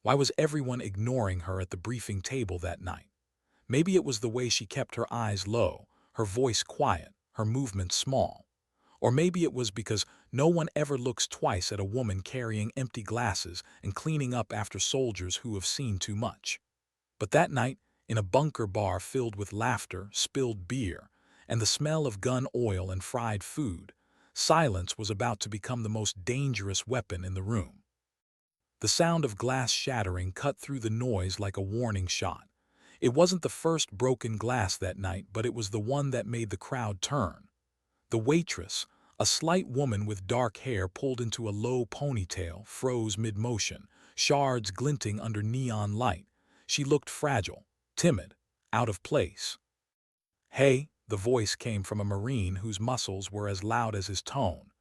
Why was everyone ignoring her at the briefing table that night? Maybe it was the way she kept her eyes low, her voice quiet, her movements small. Or maybe it was because no one ever looks twice at a woman carrying empty glasses and cleaning up after soldiers who have seen too much. But that night, in a bunker bar filled with laughter, spilled beer, and the smell of gun oil and fried food, silence was about to become the most dangerous weapon in the room. The sound of glass shattering cut through the noise like a warning shot. It wasn't the first broken glass that night, but it was the one that made the crowd turn. The waitress, a slight woman with dark hair pulled into a low ponytail, froze mid-motion, shards glinting under neon light. She looked fragile, timid, out of place. "Hey," the voice came from a Marine whose muscles were as loud as his tone.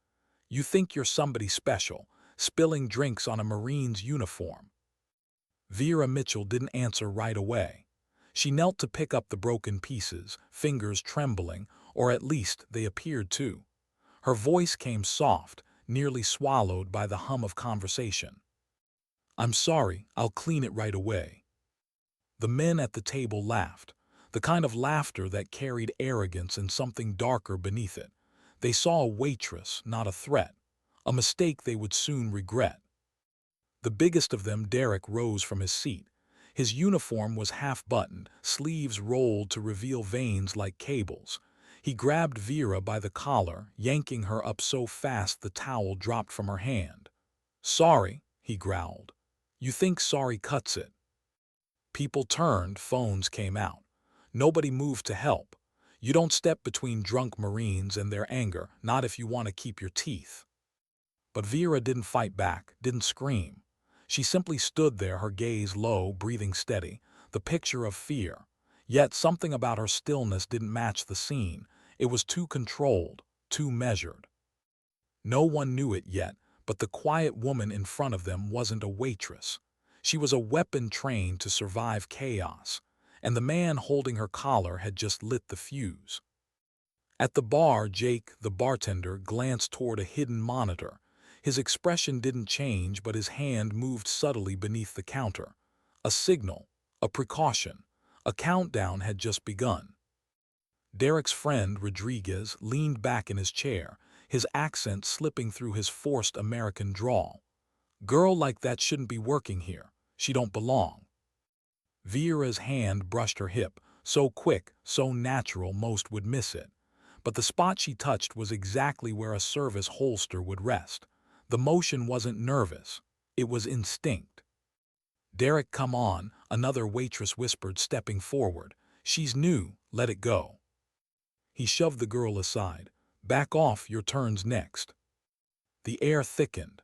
"You think you're somebody special, spilling drinks on a Marine's uniform." Vera Mitchell didn't answer right away. She knelt to pick up the broken pieces, fingers trembling, or at least they appeared to. Her voice came soft, nearly swallowed by the hum of conversation. "I'm sorry, I'll clean it right away." The men at the table laughed, the kind of laughter that carried arrogance and something darker beneath it. They saw a waitress, not a threat, a mistake they would soon regret. The biggest of them, Derek, rose from his seat. His uniform was half-buttoned, sleeves rolled to reveal veins like cables. He grabbed Vera by the collar, yanking her up so fast the towel dropped from her hand. "Sorry," he growled. "You think sorry cuts it?" People turned, phones came out. Nobody moved to help. You don't step between drunk Marines and their anger, not if you want to keep your teeth. But Vera didn't fight back, didn't scream. She simply stood there, her gaze low, breathing steady, the picture of fear. Yet something about her stillness didn't match the scene. It was too controlled, too measured. No one knew it yet, but the quiet woman in front of them wasn't a waitress. She was a weapon trained to survive chaos, and the man holding her collar had just lit the fuse. At the bar, Jake, the bartender, glanced toward a hidden monitor. His expression didn't change, but his hand moved subtly beneath the counter. A signal, a precaution, a countdown had just begun. Derek's friend, Rodriguez, leaned back in his chair, his accent slipping through his forced American drawl. "Girl like that shouldn't be working here. She don't belong." Vera's hand brushed her hip, so quick, so natural most would miss it. But the spot she touched was exactly where a service holster would rest. The motion wasn't nervous. It was instinct. "Derek, come on," another waitress whispered, stepping forward. "She's new. Let it go." He shoved the girl aside. "Back off, your turn's next." The air thickened.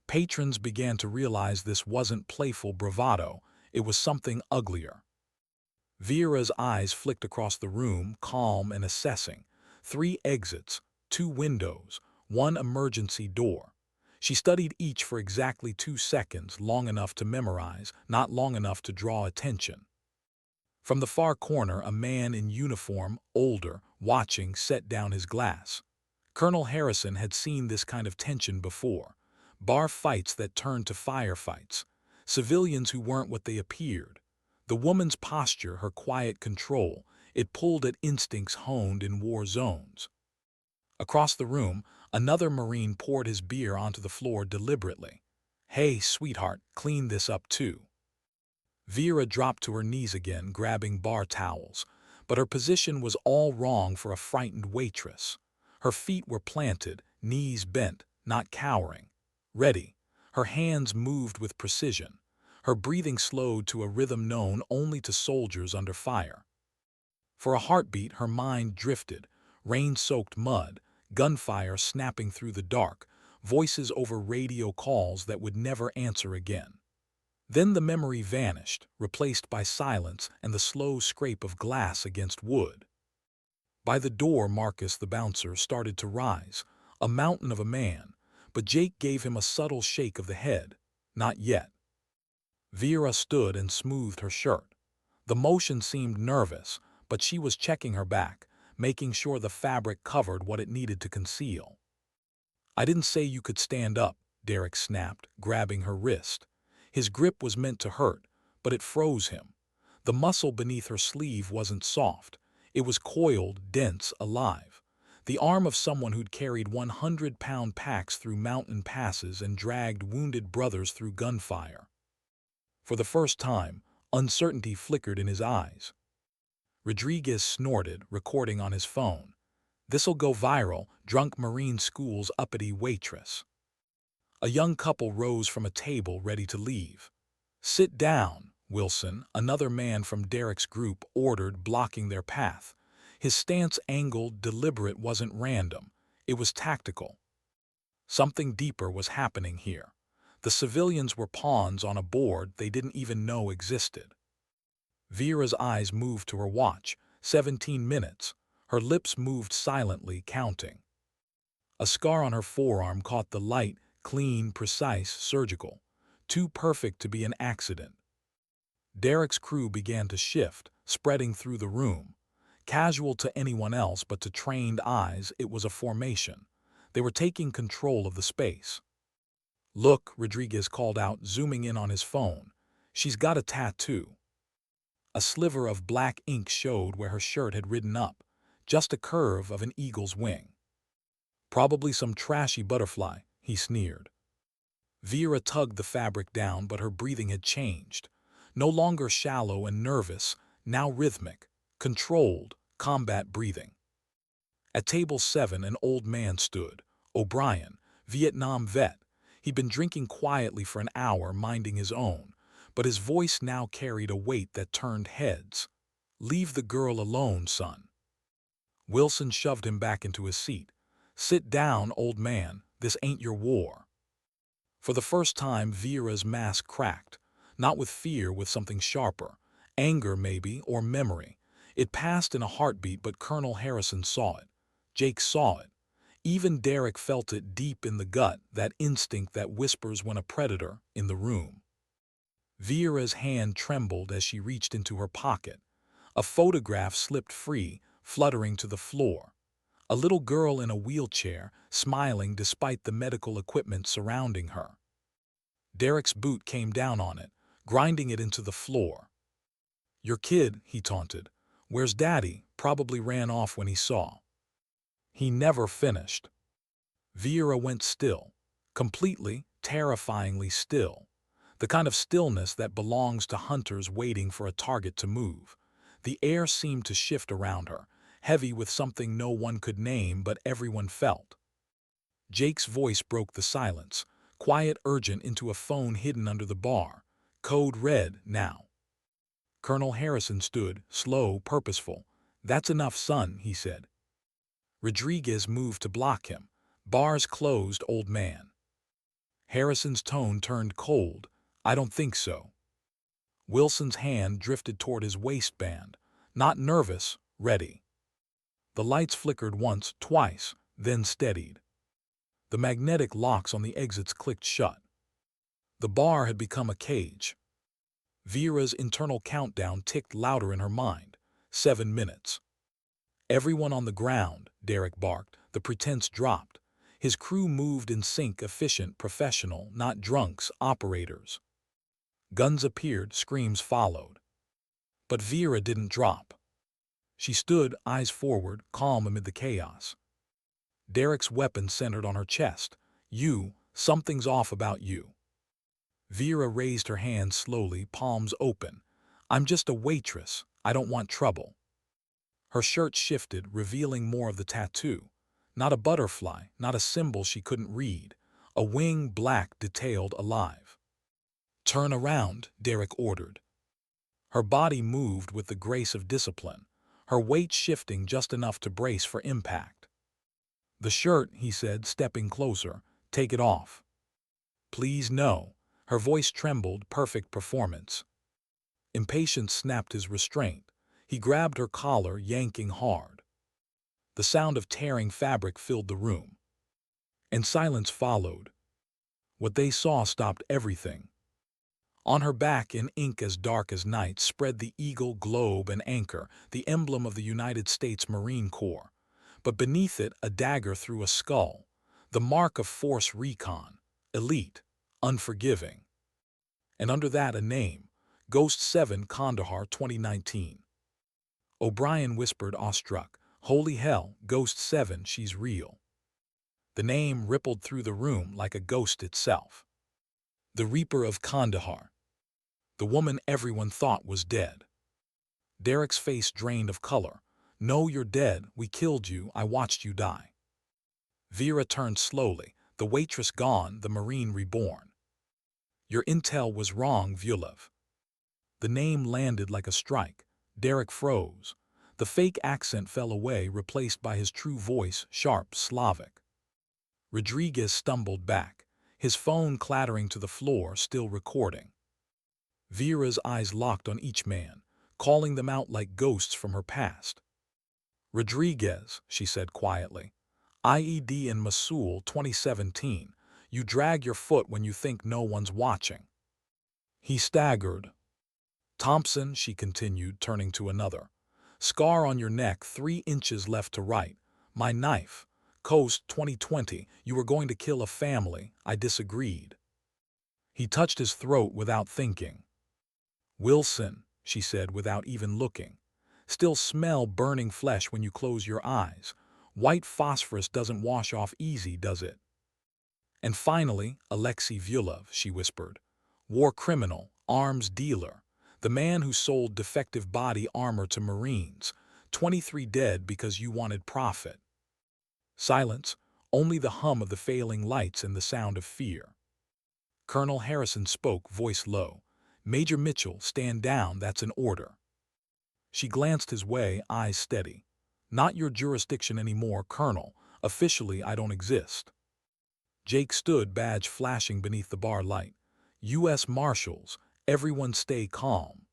Patrons began to realize this wasn't playful bravado. It was something uglier. Vera's eyes flicked across the room, calm and assessing. 3 exits, 2 windows, 1 emergency door. She studied each for exactly 2 seconds, long enough to memorize, not long enough to draw attention. From the far corner, a man in uniform, older, watching, set down his glass. Colonel Harrison had seen this kind of tension before. Bar fights that turned to firefights. Civilians who weren't what they appeared. The woman's posture, her quiet control, it pulled at instincts honed in war zones. Across the room, another Marine poured his beer onto the floor deliberately. "Hey, sweetheart, clean this up too." Vera dropped to her knees again, grabbing bar towels, but her position was all wrong for a frightened waitress. Her feet were planted, knees bent, not cowering. Ready. Her hands moved with precision. Her breathing slowed to a rhythm known only to soldiers under fire. For a heartbeat, her mind drifted, rain-soaked mud, gunfire snapping through the dark, voices over radio calls that would never answer again. Then the memory vanished, replaced by silence and the slow scrape of glass against wood. By the door, Marcus, the bouncer, started to rise, a mountain of a man, but Jake gave him a subtle shake of the head. "Not yet." Vera stood and smoothed her shirt. The motion seemed nervous, but she was checking her back, making sure the fabric covered what it needed to conceal. "I didn't say you could stand up," Derek snapped, grabbing her wrist. His grip was meant to hurt, but it froze him. The muscle beneath her sleeve wasn't soft. It was coiled, dense, alive. The arm of someone who'd carried 100-pound packs through mountain passes and dragged wounded brothers through gunfire. For the first time, uncertainty flickered in his eyes. Rodriguez snorted, recording on his phone. "This'll go viral, drunk Marine school's uppity waitress." A young couple rose from a table ready to leave. "Sit down," Wilson, another man from Derek's group, ordered, blocking their path. His stance angled, deliberate, wasn't random. It was tactical. Something deeper was happening here. The civilians were pawns on a board they didn't even know existed. Vera's eyes moved to her watch. 17 minutes. Her lips moved silently, counting. A scar on her forearm caught the light, clean, precise, surgical. Too perfect to be an accident. Derek's crew began to shift, spreading through the room. Casual to anyone else but to trained eyes, it was a formation. They were taking control of the space. "Look," Rodriguez called out, zooming in on his phone. "She's got a tattoo." A sliver of black ink showed where her shirt had ridden up, just a curve of an eagle's wing. "Probably some trashy butterfly," he sneered. Vera tugged the fabric down, but her breathing had changed. No longer shallow and nervous, now rhythmic, controlled, combat breathing. At table 7, an old man stood. O'Brien, Vietnam vet. He'd been drinking quietly for an hour, minding his own, but his voice now carried a weight that turned heads. "Leave the girl alone, son." Wilson shoved him back into his seat. "Sit down, old man. This ain't your war." For the first time, Vera's mask cracked. Not with fear, with something sharper. Anger, maybe, or memory. It passed in a heartbeat, but Colonel Harrison saw it. Jake saw it. Even Derek felt it deep in the gut, that instinct that whispers when a predator in the room. Vera's hand trembled as she reached into her pocket. A photograph slipped free, fluttering to the floor. A little girl in a wheelchair, smiling despite the medical equipment surrounding her. Derek's boot came down on it, grinding it into the floor. "Your kid," he taunted. "Where's Daddy? Probably ran off when he saw." He never finished. Vera went still. Completely, terrifyingly still. The kind of stillness that belongs to hunters waiting for a target to move. The air seemed to shift around her, heavy with something no one could name but everyone felt. Jake's voice broke the silence, quiet, urgent, into a phone hidden under the bar. "Code red, now." Colonel Harrison stood, slow, purposeful. "That's enough, son," he said. Rodriguez moved to block him. "Bars closed, old man." Harrison's tone turned cold. "I don't think so." Wilson's hand drifted toward his waistband. Not nervous, ready. The lights flickered once, twice, then steadied. The magnetic locks on the exits clicked shut. The bar had become a cage. Vera's internal countdown ticked louder in her mind. 7 minutes. "Everyone on the ground," Derek barked. The pretense dropped. His crew moved in sync, efficient, professional, not drunks, operators. Guns appeared, screams followed. But Vera didn't drop. She stood, eyes forward, calm amid the chaos. Derek's weapon centered on her chest. Something's off about you." Vera raised her hands slowly, palms open. "I'm just a waitress. I don't want trouble." Her shirt shifted, revealing more of the tattoo. Not a butterfly, not a symbol she couldn't read. A wing, black, detailed, alive. "Turn around," Derek ordered. Her body moved with the grace of discipline, her weight shifting just enough to brace for impact. "The shirt," he said, stepping closer. "Take it off." "Please, no." Her voice trembled, perfect performance. Impatience snapped his restraint. He grabbed her collar, yanking hard. The sound of tearing fabric filled the room. And silence followed. What they saw stopped everything. On her back, in ink as dark as night, spread the eagle, globe, and anchor, the emblem of the United States Marine Corps. But beneath it, a dagger through a skull, the mark of force recon, elite, unforgiving. and under that a name, Ghost 7 Kandahar 2019. O'Brien whispered awestruck, "Holy hell, Ghost 7, she's real." The name rippled through the room like a ghost itself. The Reaper of Kandahar. The woman everyone thought was dead. Derek's face drained of color. "No, you're dead. We killed you. I watched you die." Vera turned slowly, the waitress gone, the Marine reborn. "Your intel was wrong, Vyulov." The name landed like a strike. Derek froze. The fake accent fell away, replaced by his true voice, sharp, Slavic. Rodriguez stumbled back, his phone clattering to the floor, still recording. Vera's eyes locked on each man, calling them out like ghosts from her past. "Rodriguez," she said quietly, "IED in Mosul 2017. You drag your foot when you think no one's watching." He staggered. "Thompson," she continued, turning to another. "Scar on your neck, 3 inches left to right. My knife. Coast 2020. You were going to kill a family. I disagreed." He touched his throat without thinking. "Wilson," she said without even looking. "Still smell burning flesh when you close your eyes. White phosphorus doesn't wash off easy, does it?" "And finally, Alexei Vyulov," she whispered. "War criminal, arms dealer. The man who sold defective body armor to Marines. 23 dead because you wanted profit." Silence, only the hum of the failing lights and the sound of fear. Colonel Harrison spoke, voice low. "Major Mitchell, stand down, that's an order." She glanced his way, eyes steady. "Not your jurisdiction anymore, Colonel. Officially, I don't exist." Jake stood, badge flashing beneath the bar light. "U.S. Marshals, everyone stay calm."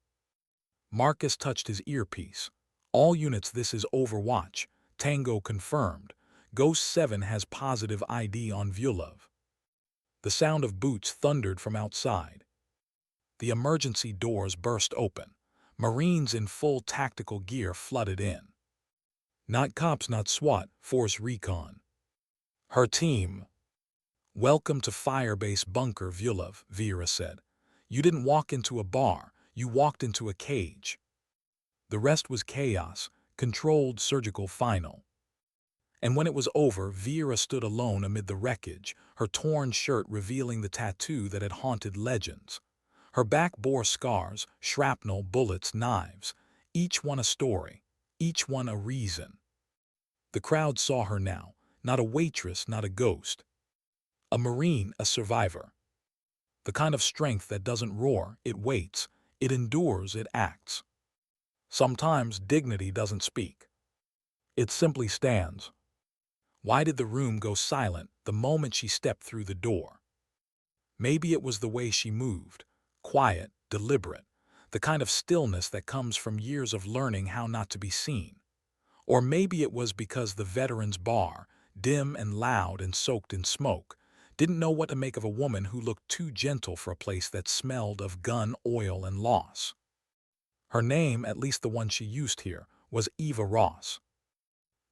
Marcus touched his earpiece. "All units, this is Overwatch. Tango confirmed. Ghost 7 has positive ID on Vyulov." The sound of boots thundered from outside. The emergency doors burst open. Marines in full tactical gear flooded in. Not cops, not SWAT, Force Recon. Her team. "Welcome to Firebase Bunker, Vyulov," Vera said. "You didn't walk into a bar, you walked into a cage." The rest was chaos, controlled, surgical, final. And when it was over, Vera stood alone amid the wreckage, her torn shirt revealing the tattoo that had haunted legends. Her back bore scars, shrapnel, bullets, knives, each one a story, each one a reason. The crowd saw her now, not a waitress, not a ghost. A Marine, a survivor. The kind of strength that doesn't roar, it waits, it endures, it acts. Sometimes dignity doesn't speak. It simply stands. Why did the room go silent the moment she stepped through the door? Maybe it was the way she moved, quiet, deliberate, the kind of stillness that comes from years of learning how not to be seen. Or maybe it was because the veterans' bar, dim and loud and soaked in smoke, didn't know what to make of a woman who looked too gentle for a place that smelled of gun, oil, and loss. Her name, at least the one she used here, was Eva Ross.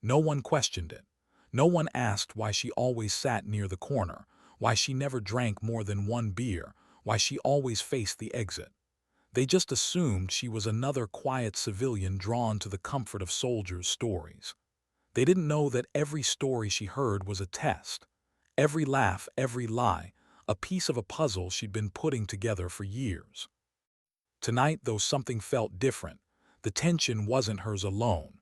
No one questioned it. No one asked why she always sat near the corner, why she never drank more than 1 beer, why she always faced the exit. They just assumed she was another quiet civilian drawn to the comfort of soldiers' stories. They didn't know that every story she heard was a test. Every laugh, every lie, a piece of a puzzle she'd been putting together for years. Tonight, though, something felt different. The tension wasn't hers alone.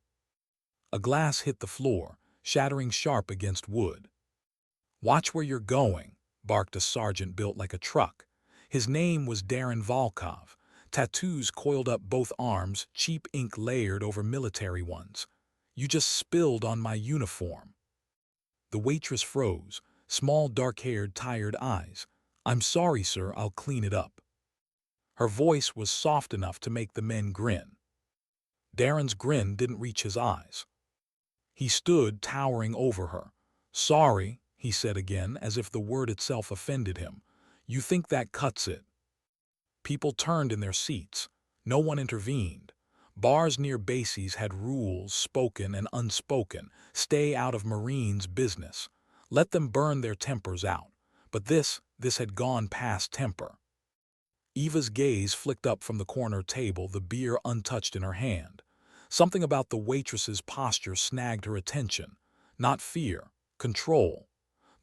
A glass hit the floor, shattering sharp against wood. "Watch where you're going," barked a sergeant built like a truck. His name was Darren Volkov. Tattoos coiled up both arms, cheap ink layered over military ones. "You just spilled on my uniform." The waitress froze, small, dark-haired, tired eyes. "I'm sorry, sir, I'll clean it up." Her voice was soft enough to make the men grin. Darren's grin didn't reach his eyes. He stood towering over her. "Sorry," he said again, as if the word itself offended him. "You think that cuts it?" People turned in their seats. No one intervened. Bars near bases had rules, spoken and unspoken. Stay out of Marines' business. Let them burn their tempers out. But this had gone past temper. Eva's gaze flicked up from the corner table, the beer untouched in her hand. Something about the waitress's posture snagged her attention. Not fear, control.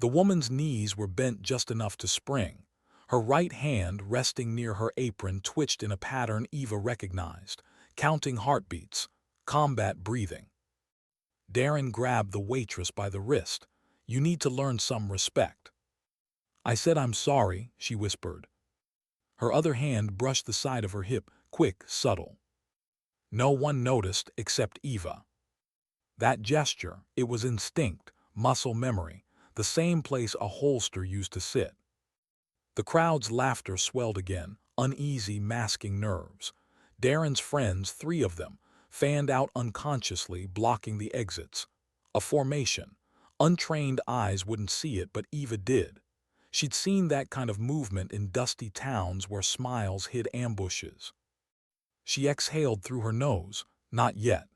The woman's knees were bent just enough to spring. Her right hand, resting near her apron, twitched in a pattern Eva recognized, counting heartbeats, combat breathing. Darren grabbed the waitress by the wrist. "You need to learn some respect." "I said I'm sorry," she whispered. Her other hand brushed the side of her hip, quick, subtle. No one noticed except Eva. That gesture, it was instinct, muscle memory, the same place a holster used to sit. The crowd's laughter swelled again, uneasy, masking nerves. Darren's friends, 3 of them, fanned out unconsciously, blocking the exits. A formation. Untrained eyes wouldn't see it, but Eva did. She'd seen that kind of movement in dusty towns where smiles hid ambushes. She exhaled through her nose. Not yet.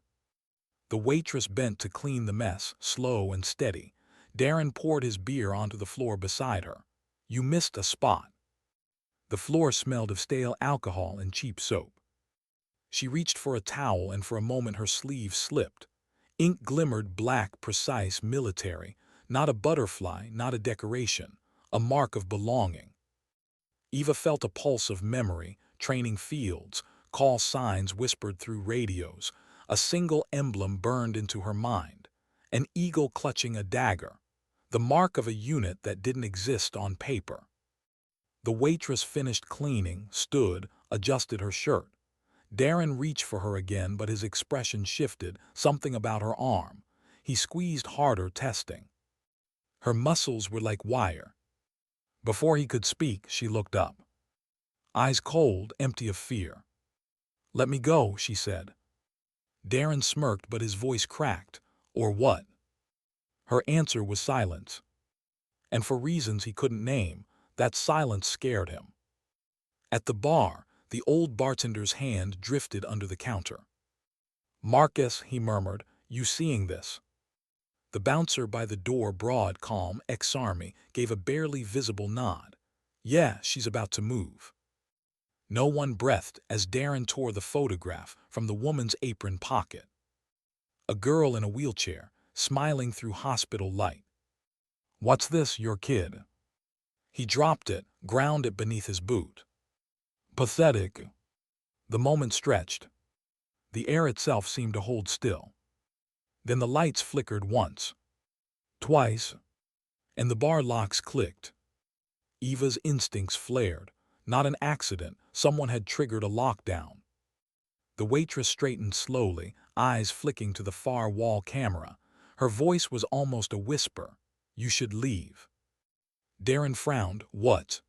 The waitress bent to clean the mess, slow and steady. Darren poured his beer onto the floor beside her. "You missed a spot." The floor smelled of stale alcohol and cheap soap. She reached for a towel, and for a moment her sleeve slipped. Ink glimmered black, precise, military. Not a butterfly, not a decoration. A mark of belonging. Eva felt a pulse of memory, training fields, call signs whispered through radios. A single emblem burned into her mind. An eagle clutching a dagger. The mark of a unit that didn't exist on paper. The waitress finished cleaning, stood, adjusted her shirt. Darren reached for her again, but his expression shifted, something about her arm. He squeezed harder, testing. Her muscles were like wire. Before he could speak, she looked up. Eyes cold, empty of fear. "Let me go," she said. Darren smirked, but his voice cracked. "Or what?" Her answer was silence. And for reasons he couldn't name, that silence scared him. At the bar, the old bartender's hand drifted under the counter. "Marcus," he murmured, "you seeing this?" The bouncer by the door, broad, calm, ex-army, gave a barely visible nod. "Yeah, she's about to move." No one breathed as Darren tore the photograph from the woman's apron pocket. A girl in a wheelchair, smiling through hospital light. "What's this, your kid?" He dropped it, ground it beneath his boot. "Pathetic." The moment stretched. The air itself seemed to hold still. Then the lights flickered once, twice, and the bar locks clicked. Eva's instincts flared. Not an accident, someone had triggered a lockdown. The waitress straightened slowly, eyes flicking to the far wall camera. Her voice was almost a whisper. "You should leave." Darren frowned. "What?"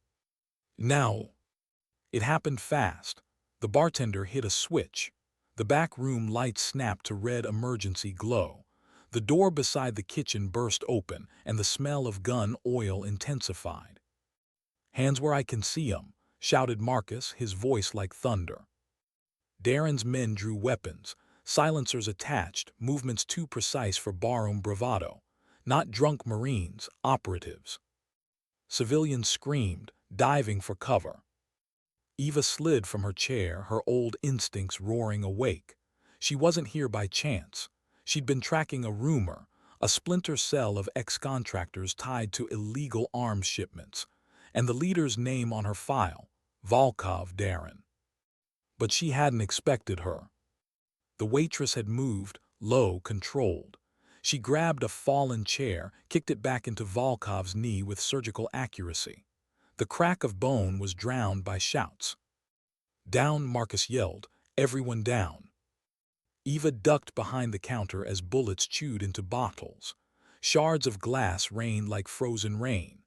"Now." It happened fast. The bartender hit a switch. The back room lights snapped to red emergency glow. The door beside the kitchen burst open, and the smell of gun oil intensified. "Hands where I can see 'em," shouted Marcus, his voice like thunder. Darren's men drew weapons, silencers attached, movements too precise for barroom bravado. Not drunk Marines, operatives. Civilians screamed, diving for cover. Eva slid from her chair, her old instincts roaring awake. She wasn't here by chance. She'd been tracking a rumor, a splinter cell of ex-contractors tied to illegal arms shipments, and the leader's name on her file, Volkov Darren. But she hadn't expected her. The waitress had moved, low, controlled. She grabbed a fallen chair, kicked it back into Volkov's knee with surgical accuracy. The crack of bone was drowned by shouts. "Down," Marcus yelled. "Everyone down." Eva ducked behind the counter as bullets chewed into bottles. Shards of glass rained like frozen rain.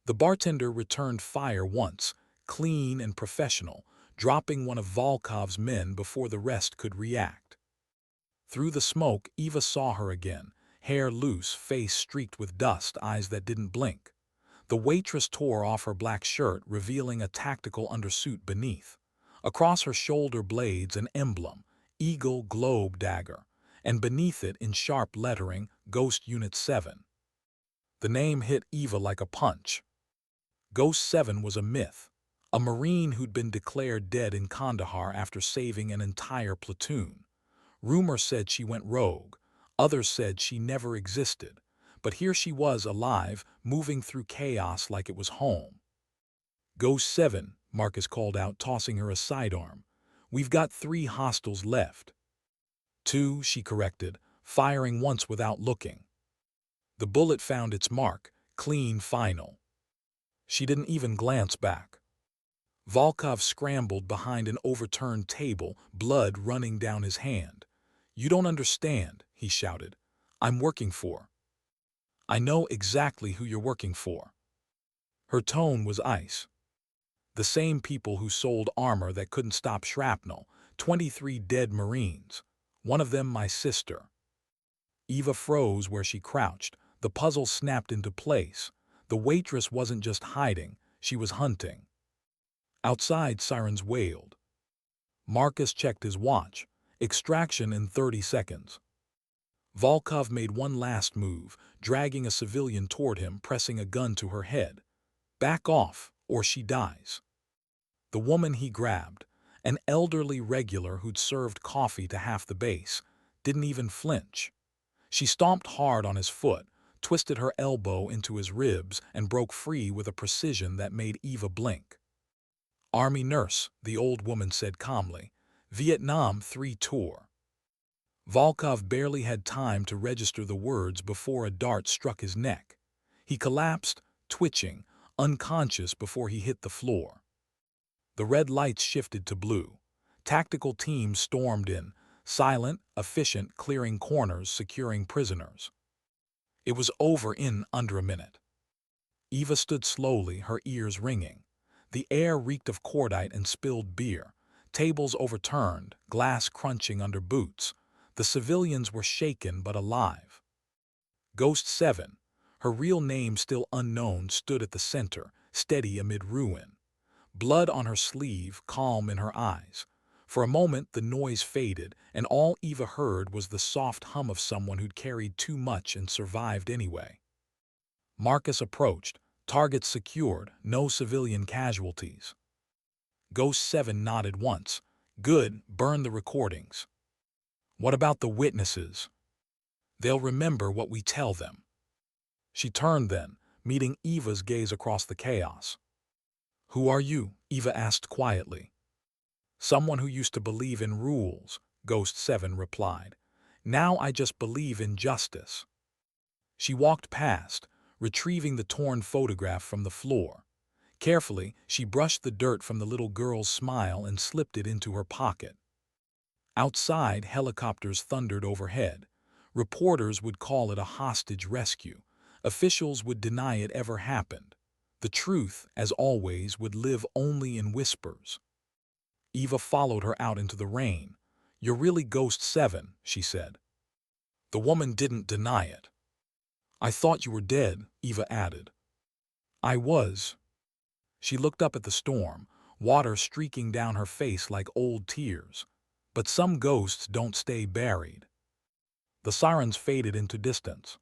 The bartender returned fire once, clean and professional, dropping one of Volkov's men before the rest could react. Through the smoke, Eva saw her again, hair loose, face streaked with dust, eyes that didn't blink. The waitress tore off her black shirt, revealing a tactical undersuit beneath. Across her shoulder blades an emblem, Eagle Globe Dagger, and beneath it in sharp lettering, Ghost Unit 7. The name hit Eva like a punch. Ghost 7 was a myth, A Marine who'd been declared dead in Kandahar after saving an entire platoon. Rumor said she went rogue, others said she never existed, but here she was alive, moving through chaos like it was home. "Ghost 7, Marcus called out, tossing her a sidearm. "We've got 3 hostiles left." "2," she corrected, firing once without looking. The bullet found its mark, clean, final. She didn't even glance back. Volkov scrambled behind an overturned table, blood running down his hand. "You don't understand," he shouted. "I'm working for. I know exactly who you're working for." Her tone was ice. "The same people who sold armor that couldn't stop shrapnel, 23 dead Marines. One of them my sister." Eva froze where she crouched. The puzzle snapped into place. The waitress wasn't just hiding, she was hunting. Outside, sirens wailed. Marcus checked his watch. Extraction in 30 seconds. Volkov made one last move, dragging a civilian toward him, pressing a gun to her head. "Back off, or she dies." The woman he grabbed, an elderly regular who'd served coffee to half the base, didn't even flinch. She stomped hard on his foot, twisted her elbow into his ribs, and broke free with a precision that made Eva blink. "Army nurse," the old woman said calmly. "Vietnam 3 tour." Volkov barely had time to register the words before a dart struck his neck. He collapsed, twitching, unconscious before he hit the floor. The red lights shifted to blue. Tactical teams stormed in, silent, efficient, clearing corners, securing prisoners. It was over in under a minute. Eva stood slowly, her ears ringing. The air reeked of cordite and spilled beer. Tables overturned, glass crunching under boots. The civilians were shaken but alive. Ghost 7, her real name still unknown, stood at the center, steady amid ruin. Blood on her sleeve, calm in her eyes. For a moment the noise faded, and all Eva heard was the soft hum of someone who'd carried too much and survived anyway. Marcus approached, targets secured, no civilian casualties. Ghost 7 nodded once. "Good, burn the recordings." "What about the witnesses?" "They'll remember what we tell them." She turned then, meeting Eva's gaze across the chaos. "Who are you?" Eva asked quietly. "Someone who used to believe in rules," Ghost 7 replied. "Now I just believe in justice." She walked past, retrieving the torn photograph from the floor. Carefully, she brushed the dirt from the little girl's smile and slipped it into her pocket. Outside, helicopters thundered overhead. Reporters would call it a hostage rescue. Officials would deny it ever happened. The truth, as always, would live only in whispers. Eva followed her out into the rain. "You're really Ghost 7, she said. The woman didn't deny it. "I thought you were dead," Eva added. "I was." She looked up at the storm, water streaking down her face like old tears. But some ghosts don't stay buried. The sirens faded into distance.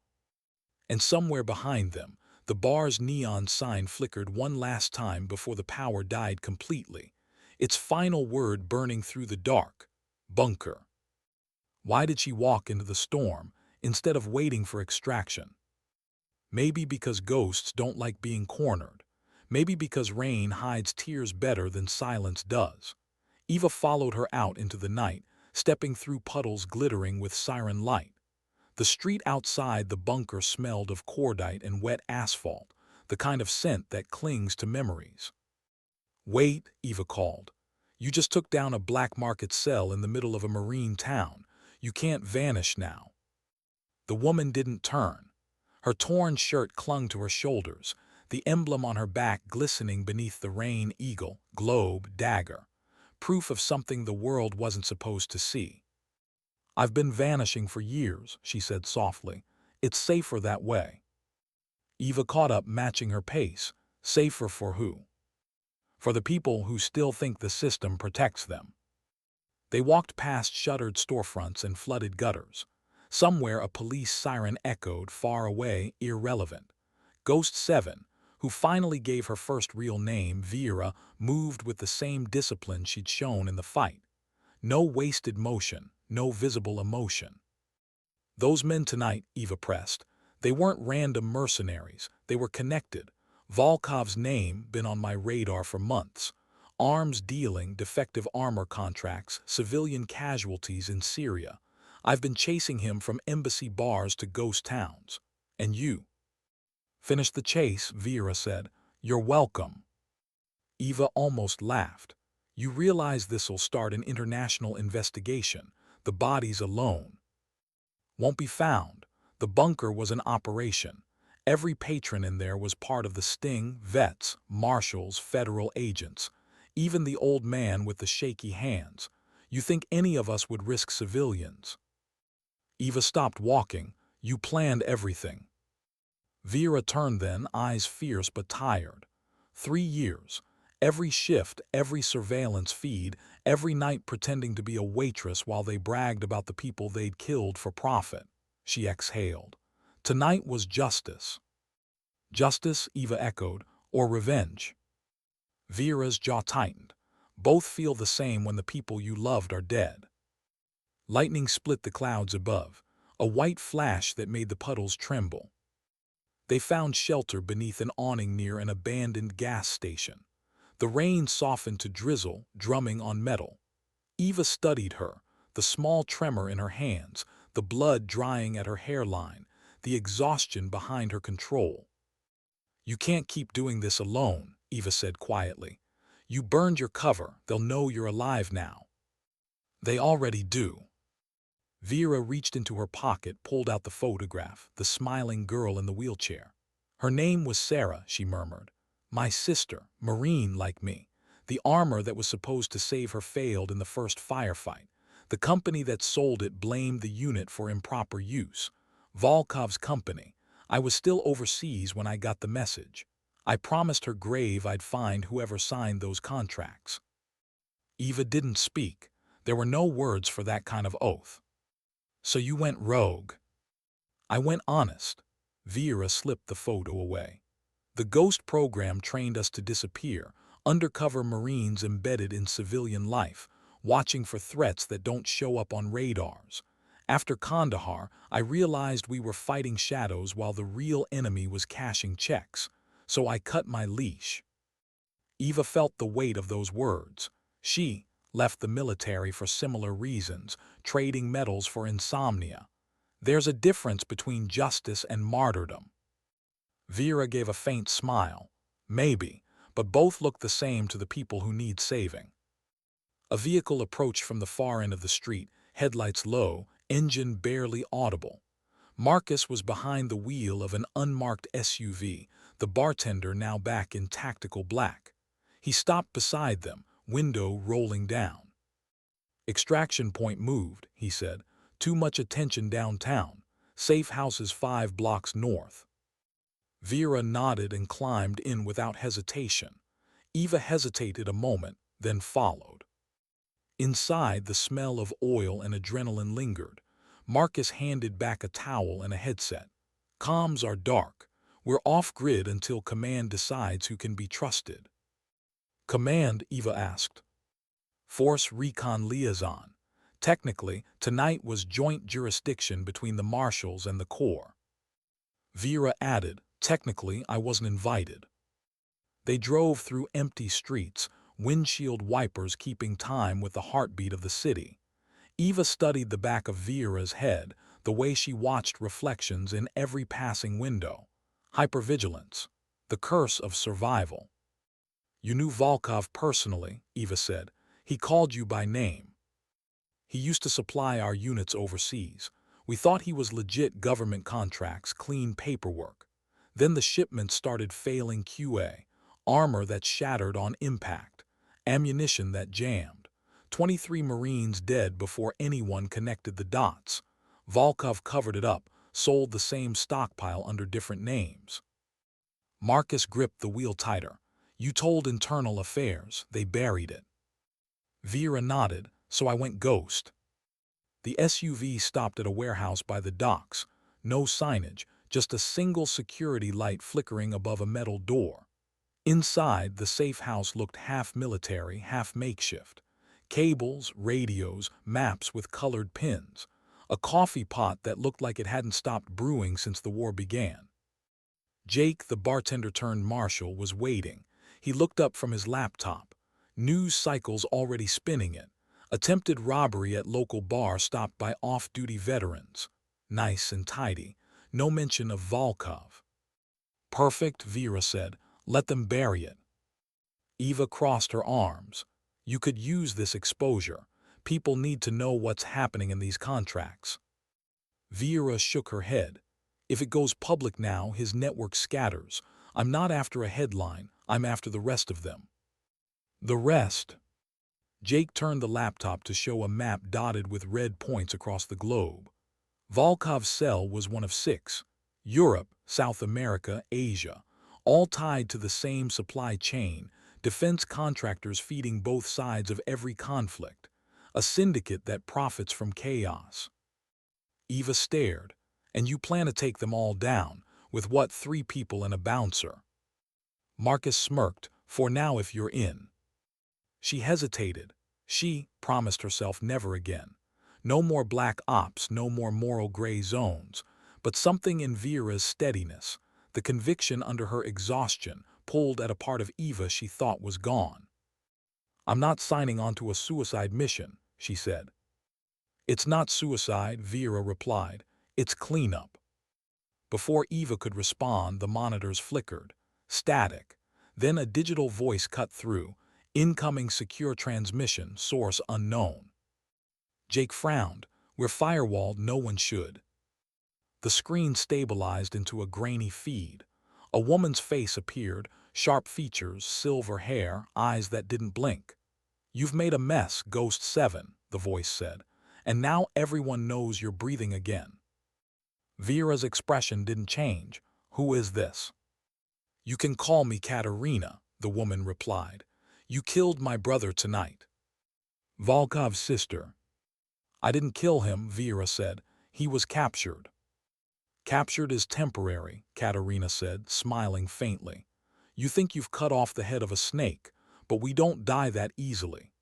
And somewhere behind them, the bar's neon sign flickered one last time before the power died completely, its final word burning through the dark: bunker. Why did she walk into the storm instead of waiting for extraction? Maybe because ghosts don't like being cornered. Maybe because rain hides tears better than silence does. Eva followed her out into the night, stepping through puddles glittering with siren light. The street outside the bunker smelled of cordite and wet asphalt, the kind of scent that clings to memories. "Wait," Eva called. "You just took down a black market cell in the middle of a marine town. You can't vanish now." The woman didn't turn. Her torn shirt clung to her shoulders, the emblem on her back glistening beneath the rain: eagle, globe, dagger. Proof of something the world wasn't supposed to see. "I've been vanishing for years," she said softly. "It's safer that way." Eva caught up, matching her pace. Safer for who? For the people who still think the system protects them. They walked past shuttered storefronts and flooded gutters. Somewhere a police siren echoed, far away, irrelevant. Ghost 7, who finally gave her first real name, Vera, moved with the same discipline she'd shown in the fight. No wasted motion, no visible emotion. Those men tonight, Eva pressed. They weren't random mercenaries. They were connected. Volkov's name been on my radar for months. Arms dealing, defective armor contracts, civilian casualties in Syria. I've been chasing him from embassy bars to ghost towns. And you? Finish the chase, Vera said. You're welcome. Eva almost laughed. You realize this'll start an international investigation. The bodies alone won't be found. The bunker was an operation. Every patron in there was part of the sting, vets, marshals, federal agents. Even the old man with the shaky hands. You think any of us would risk civilians? Eva stopped walking. You planned everything. Vera turned then, eyes fierce but tired. 3 years. Every shift, every surveillance feed, every night pretending to be a waitress while they bragged about the people they'd killed for profit. She exhaled. Tonight was justice. Justice, Eva echoed, or revenge? Vera's jaw tightened. Both feel the same when the people you loved are dead. Lightning split the clouds above, a white flash that made the puddles tremble. They found shelter beneath an awning near an abandoned gas station. The rain softened to drizzle, drumming on metal. Eva studied her, the small tremor in her hands, the blood drying at her hairline, the exhaustion behind her control. You can't keep doing this alone, Eva said quietly. You burned your cover, they'll know you're alive now. They already do. Vera reached into her pocket, pulled out the photograph, the smiling girl in the wheelchair. Her name was Sarah, she murmured. My sister, Marine like me. The armor that was supposed to save her failed in the first firefight. The company that sold it blamed the unit for improper use. Volkov's company. I was still overseas when I got the message. I promised her grave I'd find whoever signed those contracts. Eva didn't speak. There were no words for that kind of oath. So you went rogue. I went honest. Vera slipped the photo away. The Ghost program trained us to disappear, undercover Marines embedded in civilian life, watching for threats that don't show up on radars. After Kandahar, I realized we were fighting shadows while the real enemy was cashing checks, so I cut my leash. Eva felt the weight of those words. She left the military for similar reasons, trading medals for insomnia. There's a difference between justice and martyrdom. Vera gave a faint smile. Maybe, but both look the same to the people who need saving. A vehicle approached from the far end of the street, headlights low, engine barely audible. Marcus was behind the wheel of an unmarked SUV, the bartender now back in tactical black. He stopped beside them, window rolling down. Extraction point moved, he said. Too much attention downtown. Safe houses 5 blocks north. Vera nodded and climbed in without hesitation. Eva hesitated a moment, then followed. Inside, the smell of oil and adrenaline lingered. Marcus handed back a towel and a headset. Comms are dark. We're off-grid until Command decides who can be trusted. Command, Eva asked. Force Recon Liaison. Technically, tonight was joint jurisdiction between the Marshals and the Corps. Vera added, technically, I wasn't invited. They drove through empty streets, windshield wipers keeping time with the heartbeat of the city. Eva studied the back of Vera's head, the way she watched reflections in every passing window. Hypervigilance. The curse of survival. You knew Volkov personally, Eva said. He called you by name. He used to supply our units overseas. We thought he was legit government contracts, clean paperwork. Then the shipments started failing QA. Armor that shattered on impact. Ammunition that jammed. 23 Marines dead before anyone connected the dots. Volkov covered it up, sold the same stockpile under different names. Marcus gripped the wheel tighter. You told Internal Affairs, they buried it. Vera nodded, so I went ghost. The SUV stopped at a warehouse by the docks. No signage, just a single security light flickering above a metal door. Inside, the safe house looked half military, half makeshift. Cables, radios, maps with colored pins. A coffee pot that looked like it hadn't stopped brewing since the war began. Jake, the bartender turned marshal, was waiting. He looked up from his laptop. News cycles already spinning it. Attempted robbery at local bar stopped by off-duty veterans. Nice and tidy. No mention of Volkov. Perfect, Vera said. Let them bury it. Eva crossed her arms. You could use this exposure. People need to know what's happening in these contracts. Vera shook her head. If it goes public now, his network scatters. I'm not after a headline, I'm after the rest of them. The rest? Jake turned the laptop to show a map dotted with red points across the globe. Volkov's cell was one of 6. Europe, South America, Asia, all tied to the same supply chain, defense contractors feeding both sides of every conflict, a syndicate that profits from chaos. Eva stared. And you plan to take them all down, with what, 3 people and a bouncer? Marcus smirked. For now, if you're in. She hesitated. She promised herself never again. No more black ops, no more moral gray zones. But something in Vera's steadiness, the conviction under her exhaustion, pulled at a part of Eva she thought was gone. I'm not signing on to a suicide mission, she said. It's not suicide, Vera replied. It's cleanup. Before Eva could respond, the monitors flickered. Static. Then a digital voice cut through. Incoming secure transmission, source unknown. Jake frowned. We're firewalled, no one should. The screen stabilized into a grainy feed. A woman's face appeared, sharp features, silver hair, eyes that didn't blink. You've made a mess, Ghost 7, the voice said. And now everyone knows you're breathing again. Vera's expression didn't change. Who is this? You can call me Katerina, the woman replied. You killed my brother tonight. Volkov's sister. I didn't kill him, Vera said. He was captured. Captured is temporary, Katerina said, smiling faintly. You think you've cut off the head of a snake, but we don't die that easily.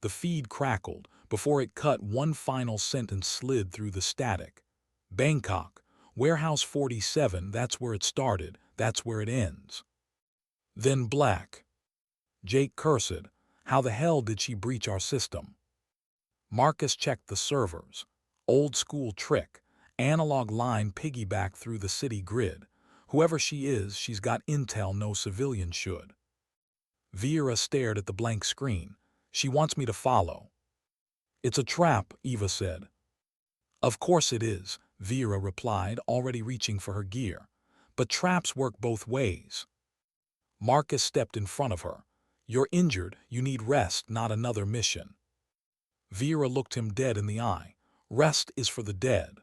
The feed crackled. Before it cut, one final sentence slid through the static. Bangkok, Warehouse 47, that's where it started, that's where it ends. Then black. Jake cursed. How the hell did she breach our system? Marcus checked the servers. Old school trick. Analog line piggyback through the city grid. Whoever she is, she's got intel no civilian should. Vera stared at the blank screen. She wants me to follow. It's a trap, Eva said. Of course it is, Vera replied, already reaching for her gear. But traps work both ways. Marcus stepped in front of her. You're injured, you need rest, not another mission. Vera looked him dead in the eye. Rest is for the dead.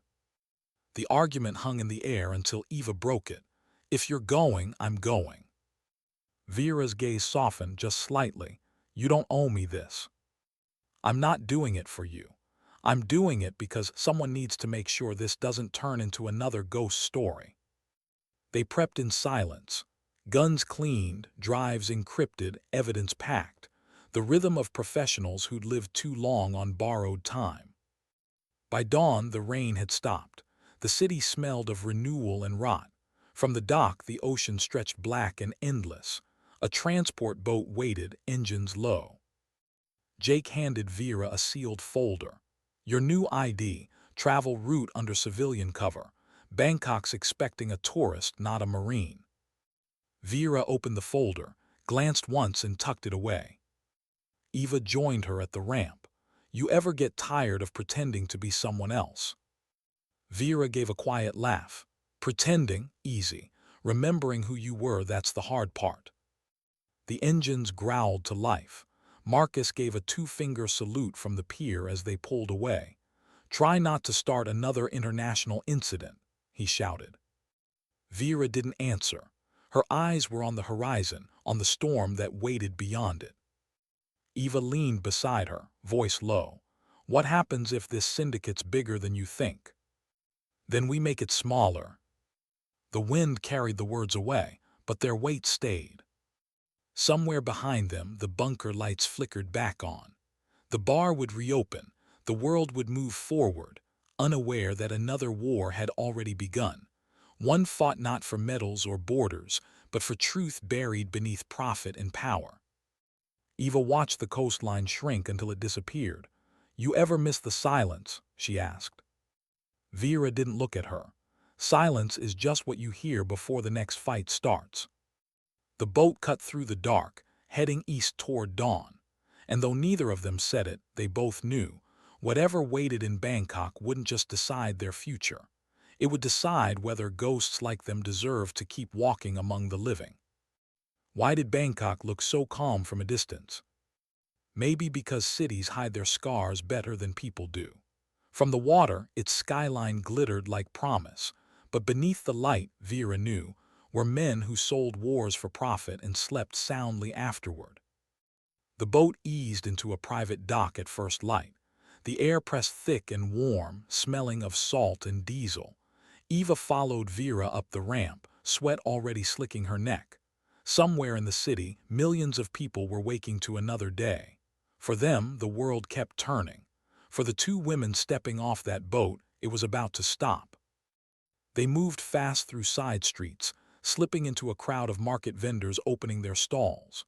The argument hung in the air until Eva broke it. If you're going, I'm going. Vera's gaze softened just slightly. You don't owe me this. I'm not doing it for you. I'm doing it because someone needs to make sure this doesn't turn into another ghost story. They prepped in silence. Guns cleaned, drives encrypted, evidence packed. The rhythm of professionals who'd lived too long on borrowed time. By dawn, the rain had stopped. The city smelled of renewal and rot. From the dock, the ocean stretched black and endless. A transport boat waited, engines low. Jake handed Vera a sealed folder. Your new ID, travel route under civilian cover. Bangkok's expecting a tourist, not a Marine. Vera opened the folder, glanced once and tucked it away. Eva joined her at the ramp. You ever get tired of pretending to be someone else? Vera gave a quiet laugh. Pretending, easy. Remembering who you were, that's the hard part. The engines growled to life. Marcus gave a 2-finger salute from the pier as they pulled away. Try not to start another international incident, he shouted. Vera didn't answer. Her eyes were on the horizon, on the storm that waited beyond it. Eva leaned beside her, voice low. What happens if this syndicate's bigger than you think? Then we make it smaller. The wind carried the words away, but their weight stayed. Somewhere behind them, the bunker lights flickered back on. The bar would reopen, the world would move forward, unaware that another war had already begun. One fought not for medals or borders, but for truth buried beneath profit and power. Eva watched the coastline shrink until it disappeared. "You ever miss the silence?" she asked. Vera didn't look at her. Silence is just what you hear before the next fight starts. The boat cut through the dark, heading east toward dawn. And though neither of them said it, they both knew, whatever waited in Bangkok wouldn't just decide their future. It would decide whether ghosts like them deserved to keep walking among the living. Why did Bangkok look so calm from a distance? Maybe because cities hide their scars better than people do. From the water, its skyline glittered like promise, but beneath the light, Vera knew, were men who sold wars for profit and slept soundly afterward. The boat eased into a private dock at first light. The air pressed thick and warm, smelling of salt and diesel. Eva followed Vera up the ramp, sweat already slicking her neck. Somewhere in the city, millions of people were waking to another day. For them, the world kept turning. For the two women stepping off that boat, it was about to stop. They moved fast through side streets, slipping into a crowd of market vendors opening their stalls.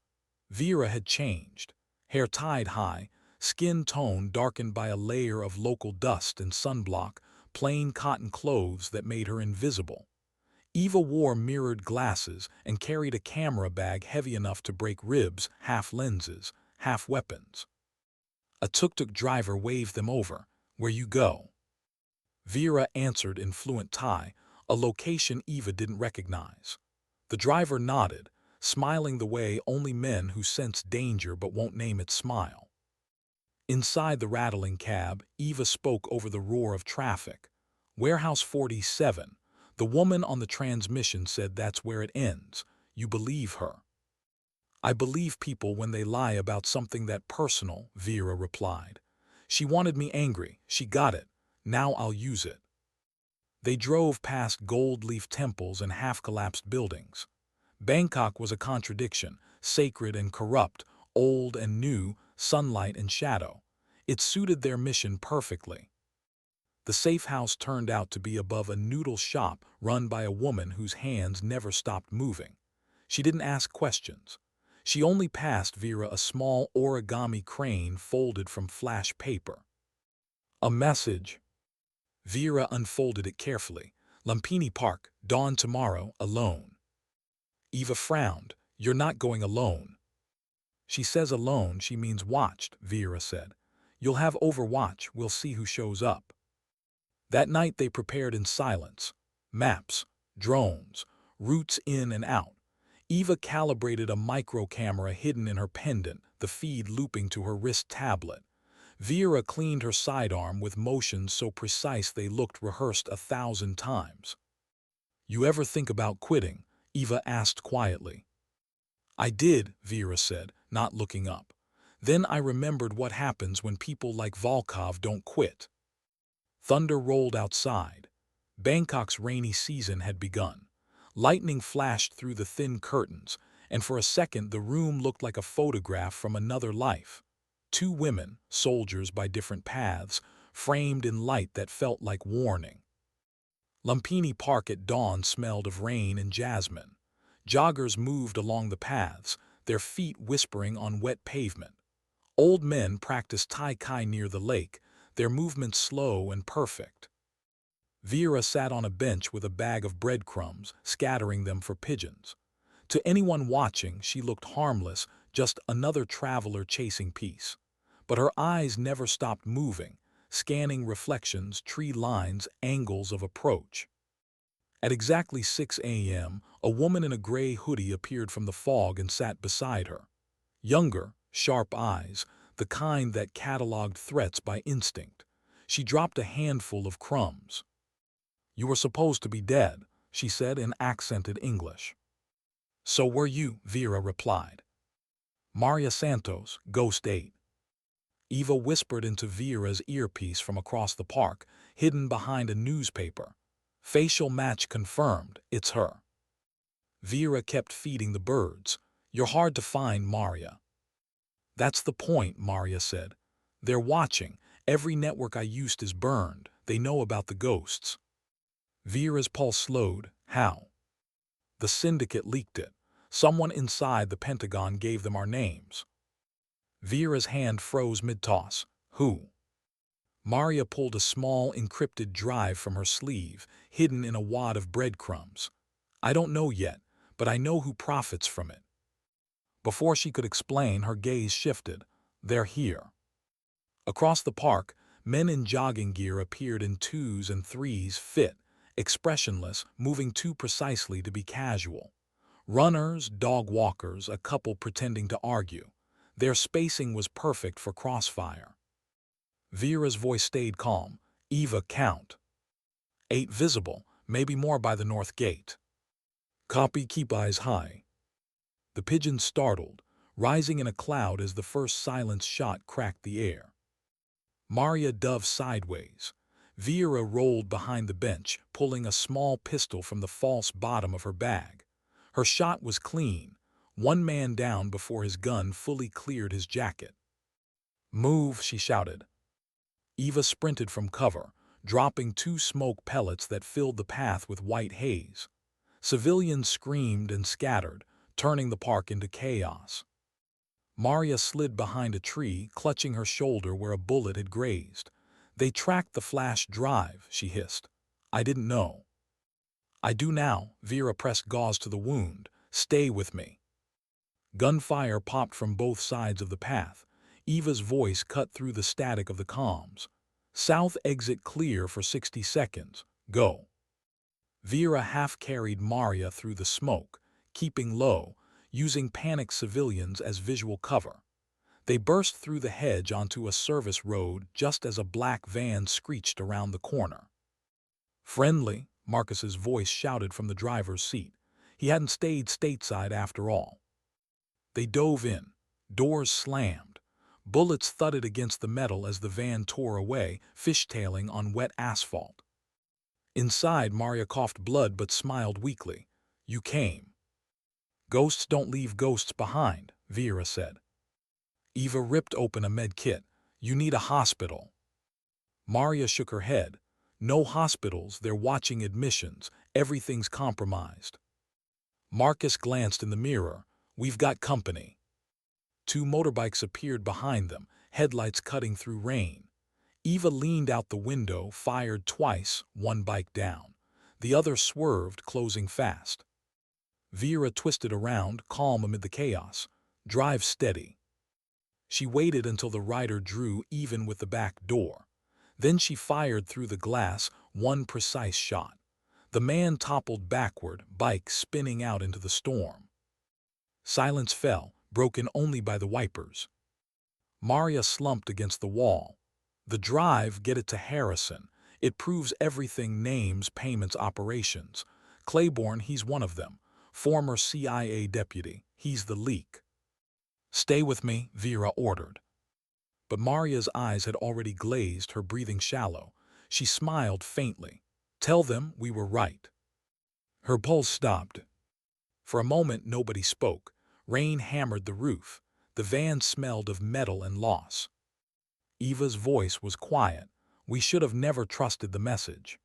Vera had changed. Hair tied high, skin tone darkened by a layer of local dust and sunblock, plain cotton clothes that made her invisible. Eva wore mirrored glasses and carried a camera bag heavy enough to break ribs, half lenses, half weapons. A tuk-tuk driver waved them over. "Where you go?" Vera answered in fluent Thai, a location Eva didn't recognize. The driver nodded, smiling the way only men who sense danger but won't name it smile. Inside the rattling cab, Eva spoke over the roar of traffic. "Warehouse 47. The woman on the transmission said that's where it ends. You believe her?" "I believe people when they lie about something that personal," Vera replied. "She wanted me angry. She got it. Now I'll use it." They drove past gold-leaf temples and half-collapsed buildings. Bangkok was a contradiction, sacred and corrupt, old and new, sunlight and shadow. It suited their mission perfectly. The safe house turned out to be above a noodle shop run by a woman whose hands never stopped moving. She didn't ask questions. She only passed Vera a small origami crane folded from flash paper. A message. Vera unfolded it carefully. "Lumpini Park, dawn tomorrow, alone." Eva frowned. "You're not going alone." "She says alone, she means watched," Vera said. "You'll have overwatch, we'll see who shows up." That night they prepared in silence. Maps, drones, routes in and out. Eva calibrated a micro camera hidden in her pendant, the feed looping to her wrist tablet. Vera cleaned her sidearm with motions so precise they looked rehearsed 1,000 times. "You ever think about quitting?" Eva asked quietly. "I did," Vera said, not looking up. "Then I remembered what happens when people like Volkov don't quit." Thunder rolled outside. Bangkok's rainy season had begun. Lightning flashed through the thin curtains, and for a second the room looked like a photograph from another life. Two women, soldiers by different paths, framed in light that felt like warning. Lumpini Park at dawn smelled of rain and jasmine. Joggers moved along the paths, their feet whispering on wet pavement. Old men practiced Tai Chi near the lake, their movements slow and perfect. Vera sat on a bench with a bag of breadcrumbs, scattering them for pigeons. To anyone watching, she looked harmless, just another traveler chasing peace. But her eyes never stopped moving, scanning reflections, tree lines, angles of approach. At exactly 6 a.m., a woman in a gray hoodie appeared from the fog and sat beside her. Younger, sharp eyes, the kind that cataloged threats by instinct. She dropped a handful of crumbs. "You were supposed to be dead," she said in accented English. "So were you," Vera replied. "Maria Santos, Ghost 8. Eva whispered into Vera's earpiece from across the park, hidden behind a newspaper. Facial match confirmed, it's her. Vera kept feeding the birds. You're hard to find, Maria. That's the point, Maria said. They're watching. Every network I used is burned. They know about the ghosts. Vera's pulse slowed. How? The syndicate leaked it. Someone inside the Pentagon gave them our names. Vera's hand froze mid-toss. Who? Maria pulled a small, encrypted drive from her sleeve, hidden in a wad of breadcrumbs. I don't know yet, but I know who profits from it. Before she could explain, her gaze shifted. They're here. Across the park, men in jogging gear appeared in twos and threes, fit, expressionless, moving too precisely to be casual. Runners, dog walkers, a couple pretending to argue. Their spacing was perfect for crossfire. Vera's voice stayed calm. Eva, count. 8 visible, maybe more by the north gate. Copy, keep eyes high. The pigeon startled, rising in a cloud as the first silence shot cracked the air. Maria dove sideways. Vera rolled behind the bench, pulling a small pistol from the false bottom of her bag. Her shot was clean, one man down before his gun fully cleared his jacket. Move, she shouted. Eva sprinted from cover, dropping 2 smoke pellets that filled the path with white haze. Civilians screamed and scattered, turning the park into chaos. Maria slid behind a tree, clutching her shoulder where a bullet had grazed. They tracked the flash drive, she hissed. I didn't know. I do now, Vera pressed gauze to the wound. Stay with me. Gunfire popped from both sides of the path. Eva's voice cut through the static of the comms. South exit clear for 60 seconds. Go. Vera half-carried Maria through the smoke, keeping low, using panicked civilians as visual cover. They burst through the hedge onto a service road just as a black van screeched around the corner. Friendly, Marcus's voice shouted from the driver's seat. He hadn't stayed stateside after all. They dove in. Doors slammed. Bullets thudded against the metal as the van tore away, fishtailing on wet asphalt. Inside, Maria coughed blood but smiled weakly. You came. Ghosts don't leave ghosts behind, Vera said. Eva ripped open a med kit. You need a hospital. Maria shook her head. No hospitals, they're watching admissions. Everything's compromised. Marcus glanced in the mirror. We've got company. 2 motorbikes appeared behind them, headlights cutting through rain. Eva leaned out the window, fired twice, one bike down. The other swerved, closing fast. Vera twisted around, calm amid the chaos. Drive steady. She waited until the rider drew even with the back door. Then she fired through the glass, one precise shot. The man toppled backward, bike spinning out into the storm. Silence fell, broken only by the wipers. Maria slumped against the wall. The drive, get it to Harrison. It proves everything: names, payments, operations. Claiborne, he's one of them. Former CIA deputy. He's the leak. Stay with me, Vera ordered. But Maria's eyes had already glazed, her breathing shallow. She smiled faintly. Tell them we were right. Her pulse stopped. For a moment nobody spoke. Rain hammered the roof. The van smelled of metal and loss. Eva's voice was quiet. We should have never trusted the message.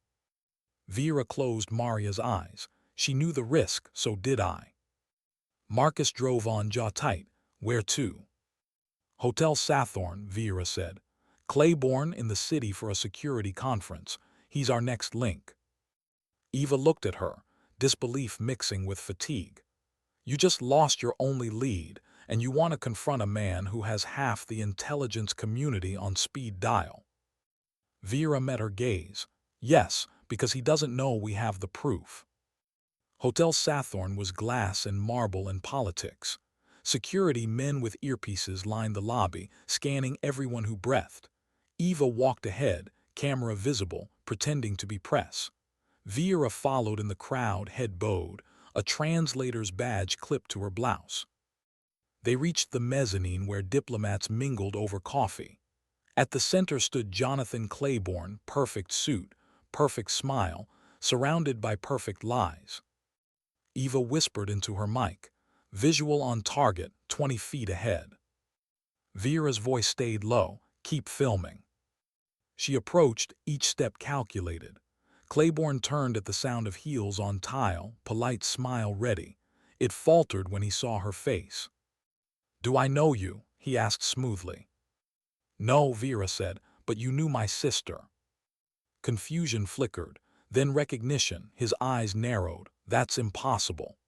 Vera closed Maria's eyes. She knew the risk, so did I. Marcus drove on, jaw tight. Where to? Hotel Sathorn, Vera said. Claiborne in the city for a security conference. He's our next link. Eva looked at her, disbelief mixing with fatigue. You just lost your only lead, and you want to confront a man who has half the intelligence community on speed dial. Vera met her gaze. Yes, because he doesn't know we have the proof. Hotel Sathorn was glass and marble and politics. Security men with earpieces lined the lobby, scanning everyone who breathed. Eva walked ahead, camera visible, pretending to be press. Vera followed in the crowd, head bowed, a translator's badge clipped to her blouse. They reached the mezzanine where diplomats mingled over coffee. At the center stood Jonathan Claiborne, perfect suit, perfect smile, surrounded by perfect lies. Eva whispered into her mic, "Visual on target, 20 feet ahead." Vera's voice stayed low, "Keep filming." She approached, each step calculated. Claiborne turned at the sound of heels on tile, polite smile ready. It faltered when he saw her face. "Do I know you?" he asked smoothly. "No," Vera said, "but you knew my sister." Confusion flickered, then recognition, his eyes narrowed. "That's impossible."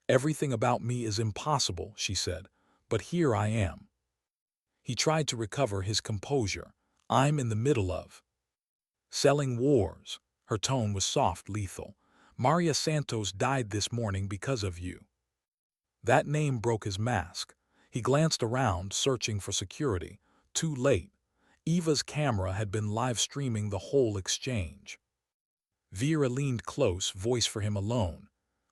"Everything about me is impossible," she said, "but here I am." He tried to recover his composure. "I'm in the middle of selling wars." Her tone was soft, lethal. "Maria Santos died this morning because of you." That name broke his mask. He glanced around, searching for security. Too late. Eva's camera had been live streaming the whole exchange. Vera leaned close, voice for him alone.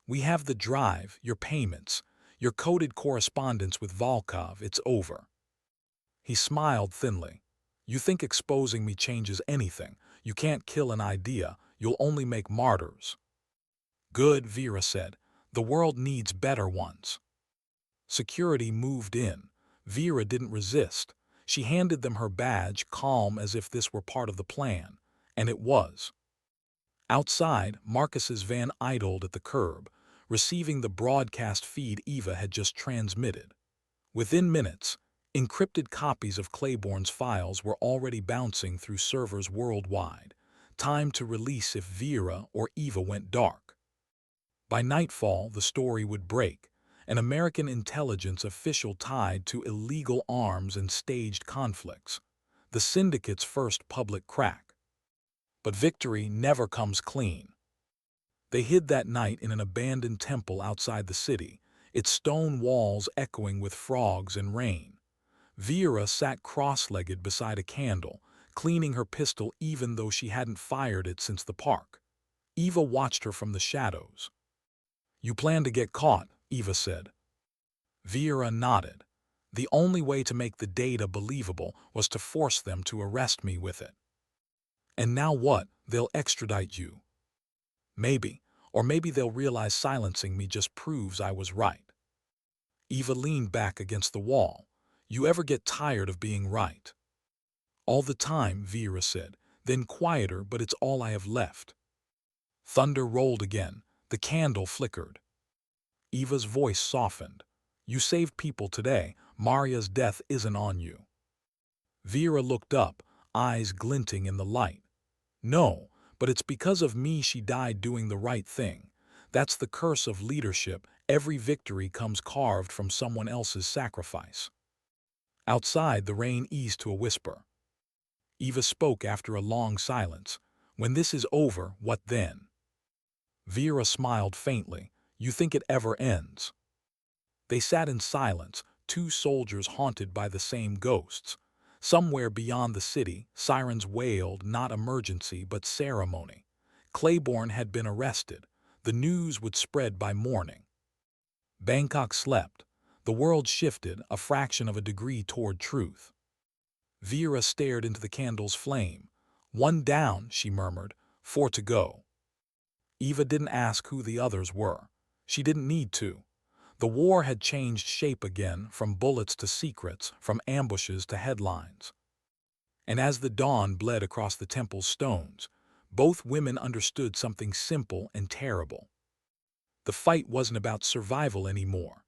"We have the drive, your payments, your coded correspondence with Volkov. It's over." He smiled thinly. "You think exposing me changes anything? You can't kill an idea. You'll only make martyrs." "Good," Vera said. "The world needs better ones." Security moved in. Vera didn't resist. She handed them her badge, calm as if this were part of the plan. And it was. Outside, Marcus's van idled at the curb, receiving the broadcast feed Eva had just transmitted. Within minutes, encrypted copies of Claiborne's files were already bouncing through servers worldwide. Time to release if Vera or Eva went dark. By nightfall, the story would break. An American intelligence official tied to illegal arms and staged conflicts. The syndicate's first public crack. But victory never comes clean. They hid that night in an abandoned temple outside the city, its stone walls echoing with frogs and rain. Vera sat cross-legged beside a candle, cleaning her pistol even though she hadn't fired it since the park. Eva watched her from the shadows. "You plan to get caught," Eva said. Vera nodded. "The only way to make the data believable was to force them to arrest me with it." "And now what? They'll extradite you." "Maybe. Or maybe they'll realize silencing me just proves I was right." Eva leaned back against the wall. "You ever get tired of being right?" "All the time," Vera said, then quieter, "but it's all I have left." Thunder rolled again. The candle flickered. Eva's voice softened. "You saved people today. Maria's death isn't on you." Vera looked up, eyes glinting in the light. "No, but it's because of me she died doing the right thing. That's the curse of leadership. Every victory comes carved from someone else's sacrifice." Outside, the rain eased to a whisper. Eva spoke after a long silence. "When this is over, what then?" Vera smiled faintly. "You think it ever ends?" They sat in silence, two soldiers haunted by the same ghosts. Somewhere beyond the city, sirens wailed, not emergency but ceremony. Claiborne had been arrested. The news would spread by morning. Bangkok slept. The world shifted a fraction of a degree toward truth. Vera stared into the candle's flame. "One down," she murmured, "4 to go." Eva didn't ask who the others were. She didn't need to. The war had changed shape again, from bullets to secrets, from ambushes to headlines. And as the dawn bled across the temple's stones, both women understood something simple and terrible. The fight wasn't about survival anymore.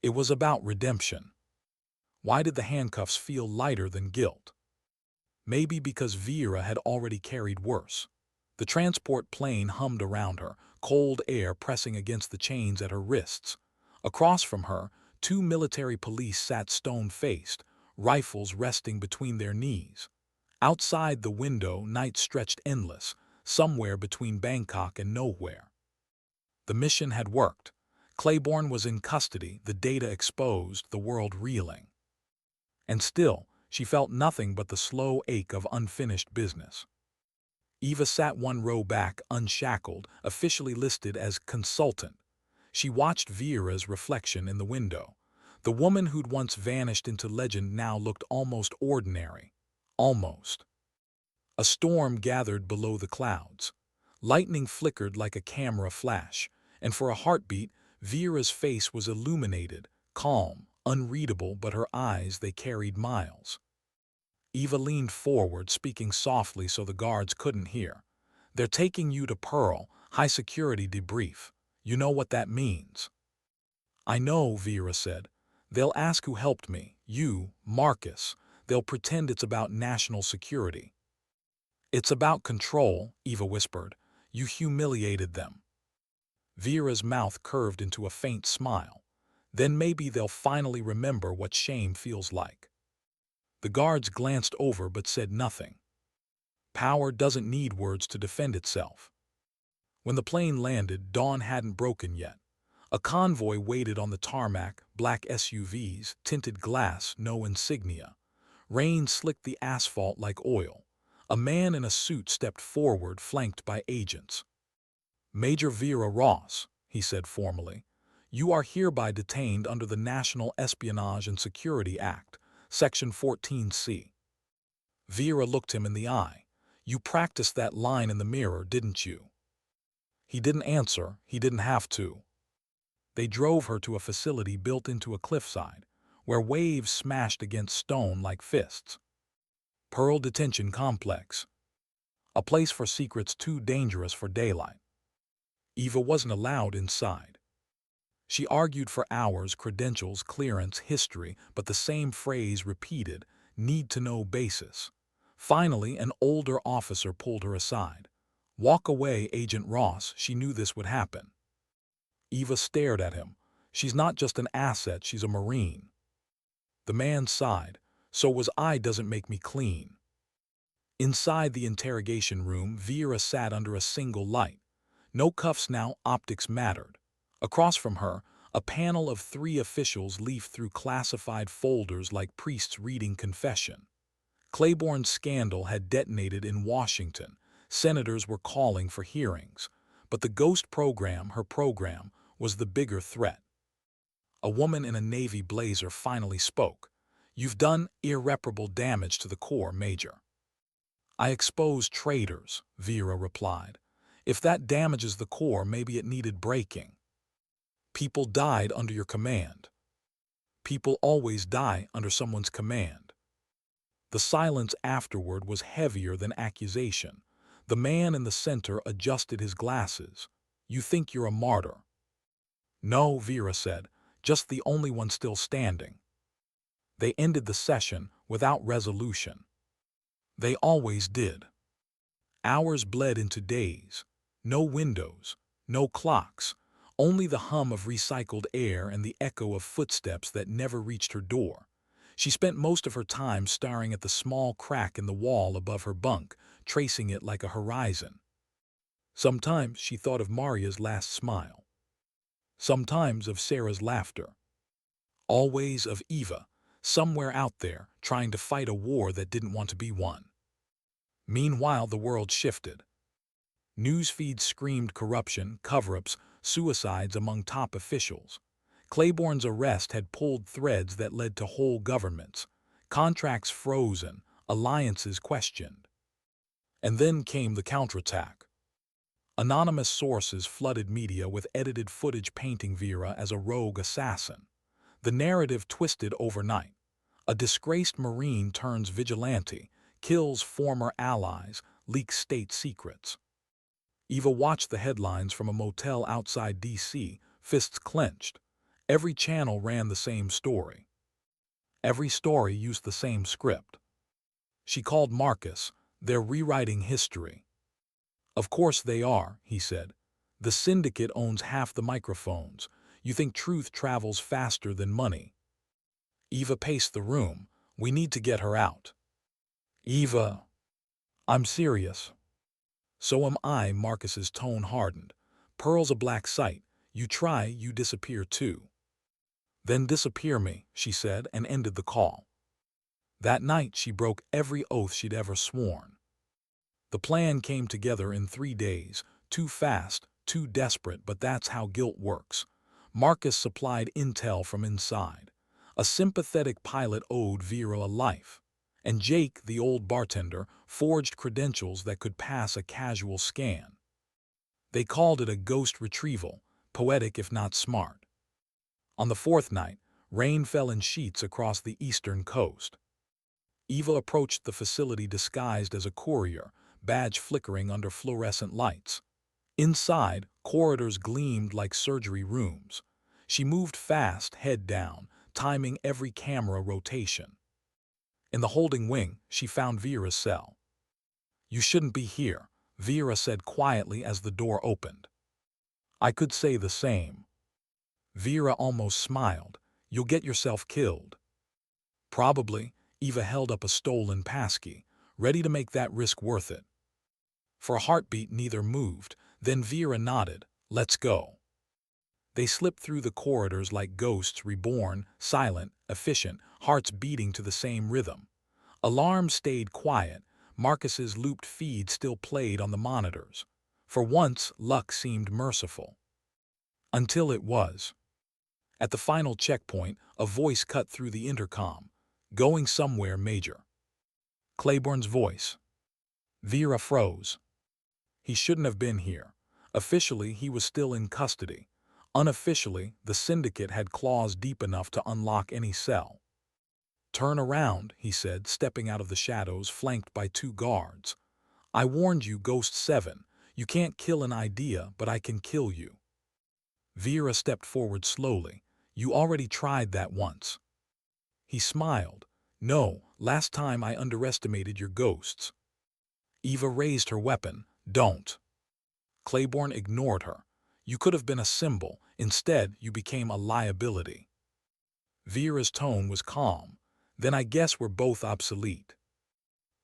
It was about redemption. Why did the handcuffs feel lighter than guilt? Maybe because Vera had already carried worse. The transport plane hummed around her, cold air pressing against the chains at her wrists. Across from her, two military police sat stone-faced, rifles resting between their knees. Outside the window, night stretched endless, somewhere between Bangkok and nowhere. The mission had worked. Claiborne was in custody, the data exposed, the world reeling. And still, she felt nothing but the slow ache of unfinished business. Eva sat one row back, unshackled, officially listed as consultant. She watched Vera's reflection in the window. The woman who'd once vanished into legend now looked almost ordinary. Almost. A storm gathered below the clouds. Lightning flickered like a camera flash, and for a heartbeat, Vera's face was illuminated, calm, unreadable, but her eyes, they carried miles. Eva leaned forward, speaking softly so the guards couldn't hear. "They're taking you to Pearl, high-security debrief. You know what that means." "I know," Vera said. "They'll ask who helped me. You, Marcus. They'll pretend it's about national security." "It's about control," Eva whispered. "You humiliated them." Vera's mouth curved into a faint smile. "Then maybe they'll finally remember what shame feels like." The guards glanced over but said nothing. Power doesn't need words to defend itself. When the plane landed, dawn hadn't broken yet. A convoy waited on the tarmac, black SUVs, tinted glass, no insignia. Rain slicked the asphalt like oil. A man in a suit stepped forward, flanked by agents. "Major Vera Ross," he said formally, "you are hereby detained under the National Espionage and Security Act, Section 14C. Vera looked him in the eye. "You practiced that line in the mirror, didn't you?" He didn't answer. He didn't have to. They drove her to a facility built into a cliffside, where waves smashed against stone like fists. Pearl Detention Complex. A place for secrets too dangerous for daylight. Eva wasn't allowed inside. She argued for hours, credentials, clearance, history, but the same phrase repeated, need-to-know basis. Finally, an older officer pulled her aside. "Walk away, Agent Ross." She knew this would happen. Eva stared at him. "She's not just an asset, she's a Marine." The man sighed. "So was I, doesn't make me clean." Inside the interrogation room, Vera sat under a single light. No cuffs now, optics mattered. Across from her, a panel of 3 officials leafed through classified folders like priests reading confession. Claiborne's scandal had detonated in Washington. Senators were calling for hearings. But the ghost program, her program, was the bigger threat. A woman in a Navy blazer finally spoke. "You've done irreparable damage to the Corps, Major." "I exposed traitors," Vera replied. "If that damages the Corps, maybe it needed breaking." "People died under your command." "People always die under someone's command." The silence afterward was heavier than accusation. The man in the center adjusted his glasses. "You think you're a martyr?" "No," Vera said, "just the only one still standing." They ended the session without resolution. They always did. Hours bled into days. No windows, no clocks, only the hum of recycled air and the echo of footsteps that never reached her door. She spent most of her time staring at the small crack in the wall above her bunk, tracing it like a horizon. Sometimes she thought of Maria's last smile. Sometimes of Sarah's laughter. Always of Eva, somewhere out there, trying to fight a war that didn't want to be won. Meanwhile, the world shifted. News feeds screamed corruption, cover-ups, suicides among top officials. Claiborne's arrest had pulled threads that led to whole governments. Contracts frozen, alliances questioned. And then came the counterattack. Anonymous sources flooded media with edited footage painting Vera as a rogue assassin. The narrative twisted overnight. A disgraced Marine turns vigilante, kills former allies, leaks state secrets. Eva watched the headlines from a motel outside D.C., fists clenched. Every channel ran the same story. Every story used the same script. She called Marcus. "They're rewriting history." "Of course they are," he said. "The syndicate owns half the microphones. You think truth travels faster than money?" Eva paced the room. "We need to get her out." "Eva, I'm serious." "So am I," Marcus's tone hardened. "Pearl's a black site. You try, you disappear too." "Then disappear me," she said, and ended the call. That night she broke every oath she'd ever sworn. The plan came together in 3 days, too fast, too desperate, but that's how guilt works. Marcus supplied intel from inside. A sympathetic pilot owed Vera a life. And Jake, the old bartender, forged credentials that could pass a casual scan. They called it a ghost retrieval, poetic if not smart. On the fourth night, rain fell in sheets across the eastern coast. Eva approached the facility disguised as a courier, badge flickering under fluorescent lights. Inside, corridors gleamed like surgery rooms. She moved fast, head down, timing every camera rotation. In the holding wing, she found Vera's cell. "You shouldn't be here," Vera said quietly as the door opened. "I could say the same." Vera almost smiled. "You'll get yourself killed." "Probably." Eva held up a stolen passkey, ready to make that risk worth it. For a heartbeat, neither moved. Then Vera nodded. "Let's go." They slipped through the corridors like ghosts reborn, silent, efficient, hearts beating to the same rhythm. Alarms stayed quiet. Marcus's looped feed still played on the monitors. For once, luck seemed merciful. Until it was. At the final checkpoint, a voice cut through the intercom. "Going somewhere, Major." Claiborne's voice. Vera froze. He shouldn't have been here. Officially, he was still in custody. Unofficially, the syndicate had claws deep enough to unlock any cell. "Turn around," he said, stepping out of the shadows, flanked by two guards. "I warned you, Ghost 7. You can't kill an idea, but I can kill you." Vera stepped forward slowly. "You already tried that once." He smiled. "No, last time I underestimated your ghosts." Eva raised her weapon. "Don't." Claiborne ignored her. "You could have been a symbol. Instead, you became a liability." Vera's tone was calm. "Then I guess we're both obsolete."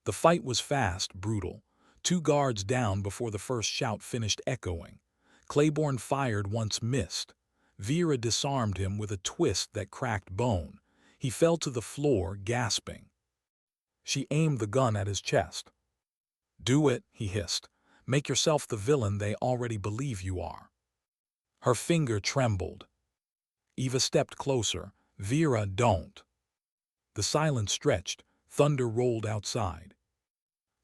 The fight was fast, brutal. Two guards down before the first shout finished echoing. Claiborne fired once, missed. Vera disarmed him with a twist that cracked bone. He fell to the floor, gasping. She aimed the gun at his chest. "Do it," he hissed. "Make yourself the villain they already believe you are." Her finger trembled. Eva stepped closer. "Vera, don't." The silence stretched. Thunder rolled outside.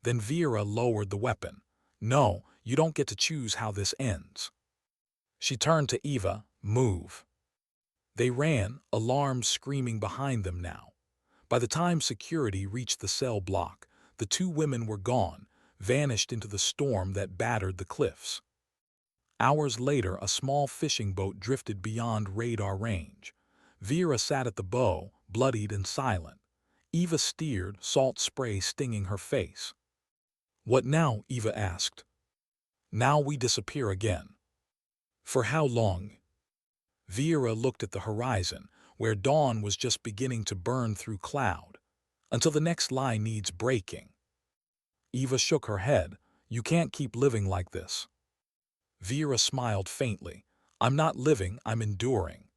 Then Vera lowered the weapon. "No, you don't get to choose how this ends." She turned to Eva. "Move." They ran, alarms screaming behind them now. By the time security reached the cell block, the two women were gone, vanished into the storm that battered the cliffs. Hours later, a small fishing boat drifted beyond radar range. Vera sat at the bow, bloodied and silent. Eva steered, salt spray stinging her face. "What now?" Eva asked. "Now we disappear again." "For how long?" Vera looked at the horizon, where dawn was just beginning to burn through cloud. "Until the next lie needs breaking." Eva shook her head. "You can't keep living like this." Vera smiled faintly. "I'm not living, I'm enduring."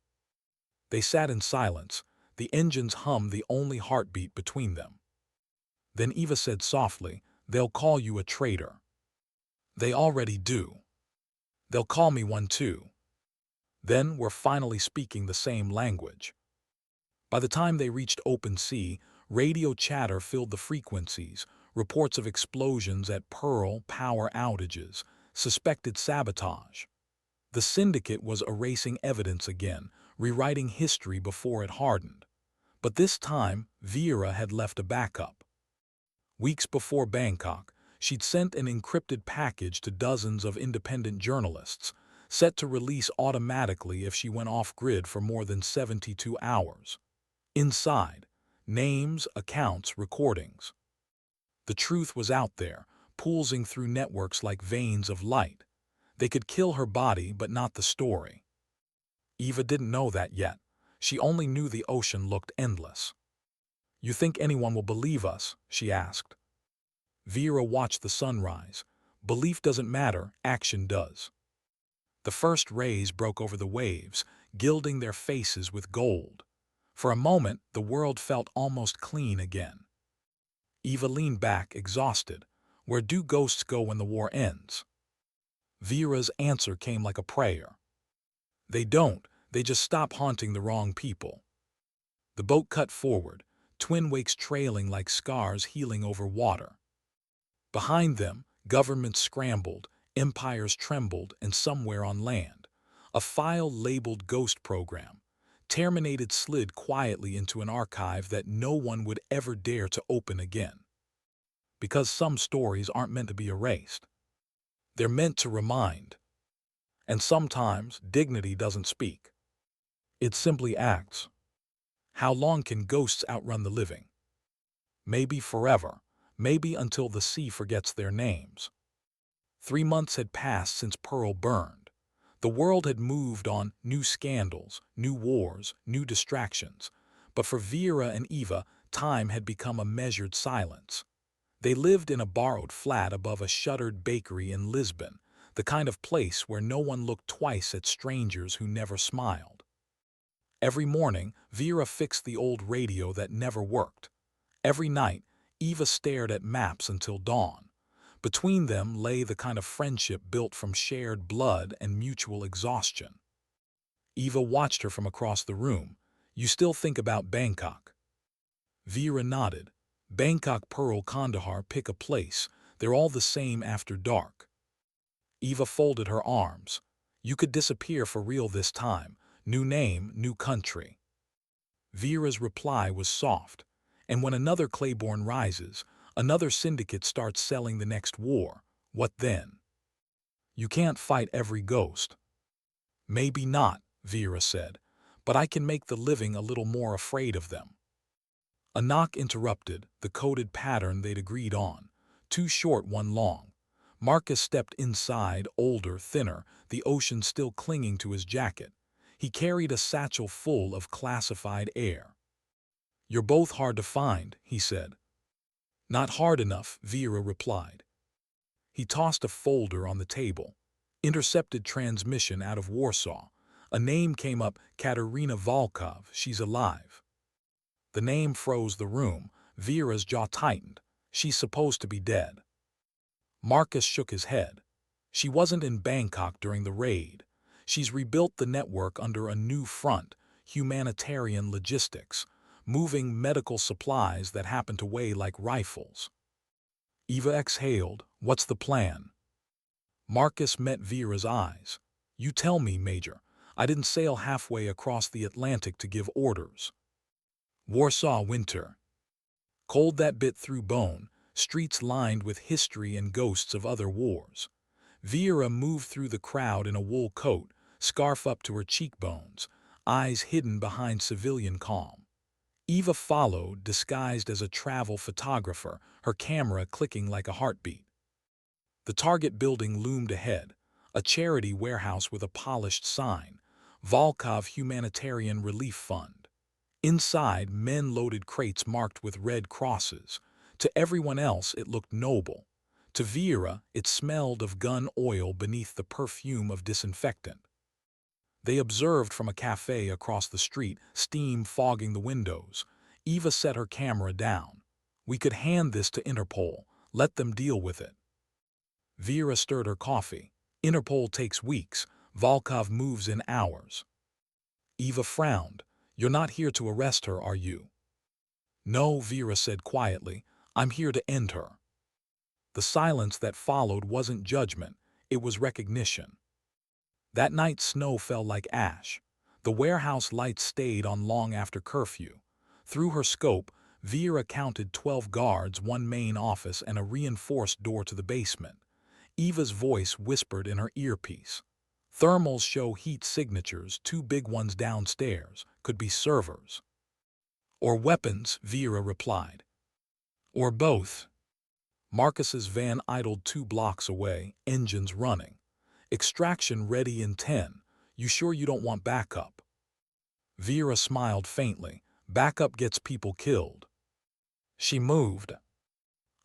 They sat in silence, the engines hummed, the only heartbeat between them. Then Eva said softly, "They'll call you a traitor." "They already do." "They'll call me one too." Then we're finally speaking the same language. By the time they reached open sea, radio chatter filled the frequencies, reports of explosions at Pearl, power outages, suspected sabotage. The syndicate was erasing evidence again, rewriting history before it hardened. But this time, Vera had left a backup. Weeks before Bangkok, she'd sent an encrypted package to dozens of independent journalists, set to release automatically if she went off-grid for more than 72 hours. Inside, names, accounts, recordings. The truth was out there, pulsing through networks like veins of light. They could kill her body, but not the story. Eva didn't know that yet. She only knew the ocean looked endless. "You think anyone will believe us?" she asked. Vera watched the sunrise. "Belief doesn't matter, action does." The first rays broke over the waves, gilding their faces with gold. For a moment, the world felt almost clean again. Eva leaned back, exhausted. "Where do ghosts go when the war ends?" Vera's answer came like a prayer. "They don't, they just stop haunting the wrong people." The boat cut forward, twin wakes trailing like scars healing over water. Behind them, governments scrambled, Empires trembled, and somewhere on land, a file labeled Ghost Program, terminated slid quietly into an archive that no one would ever dare to open again. Because some stories aren't meant to be erased. They're meant to remind. And sometimes dignity doesn't speak. It simply acts. How long can ghosts outrun the living? Maybe forever, maybe until the sea forgets their names. 3 months had passed since Pearl burned. The world had moved on, new scandals, new wars, new distractions. But for Vera and Eva, time had become a measured silence. They lived in a borrowed flat above a shuttered bakery in Lisbon, the kind of place where no one looked twice at strangers who never smiled. Every morning, Vera fixed the old radio that never worked. Every night, Eva stared at maps until dawn. Between them lay the kind of friendship built from shared blood and mutual exhaustion. Eva watched her from across the room. "You still think about Bangkok?" Vera nodded. "Bangkok, Pearl, Kandahar, pick a place. They're all the same after dark." Eva folded her arms. "You could disappear for real this time. New name, new country." Vera's reply was soft. "And when another Claiborne rises, another syndicate starts selling the next war, what then? You can't fight every ghost." "Maybe not," Vera said, "but I can make the living a little more afraid of them." A knock interrupted the coded pattern they'd agreed on. Two short, one long. Marcus stepped inside, older, thinner, the ocean still clinging to his jacket. He carried a satchel full of classified air. "You're both hard to find," he said. "Not hard enough," Vera replied. He tossed a folder on the table. "Intercepted transmission out of Warsaw. A name came up, Katerina Volkov. She's alive." The name froze the room. Vera's jaw tightened. "She's supposed to be dead." Marcus shook his head. "She wasn't in Bangkok during the raid. She's rebuilt the network under a new front, humanitarian logistics, moving medical supplies that happen to weigh like rifles." Eva exhaled. "What's the plan?" Marcus met Vera's eyes. "You tell me, Major. I didn't sail halfway across the Atlantic to give orders." Warsaw winter. Cold that bit through bone, streets lined with history and ghosts of other wars. Vera moved through the crowd in a wool coat, scarf up to her cheekbones, eyes hidden behind civilian calm. Eva followed, disguised as a travel photographer, her camera clicking like a heartbeat. The Target building loomed ahead, a charity warehouse with a polished sign, Volkov Humanitarian Relief Fund. Inside, men loaded crates marked with red crosses. To everyone else, it looked noble. To Vera, it smelled of gun oil beneath the perfume of disinfectant. They observed from a cafe across the street, steam fogging the windows. Eva set her camera down. "We could hand this to Interpol. Let them deal with it." Vera stirred her coffee. "Interpol takes weeks. Volkov moves in hours." Eva frowned. "You're not here to arrest her, are you?" "No," Vera said quietly. "I'm here to end her." The silence that followed wasn't judgment, it was recognition. That night snow fell like ash. The warehouse lights stayed on long after curfew. Through her scope, Vera counted 12 guards, one main office, and a reinforced door to the basement. Eva's voice whispered in her earpiece. "Thermals show heat signatures, 2 big ones downstairs. Could be servers." "Or weapons," Vera replied. "Or both." Marcus's van idled 2 blocks away, engines running. "Extraction ready in 10. You sure you don't want backup?" Vera smiled faintly. "Backup gets people killed." She moved.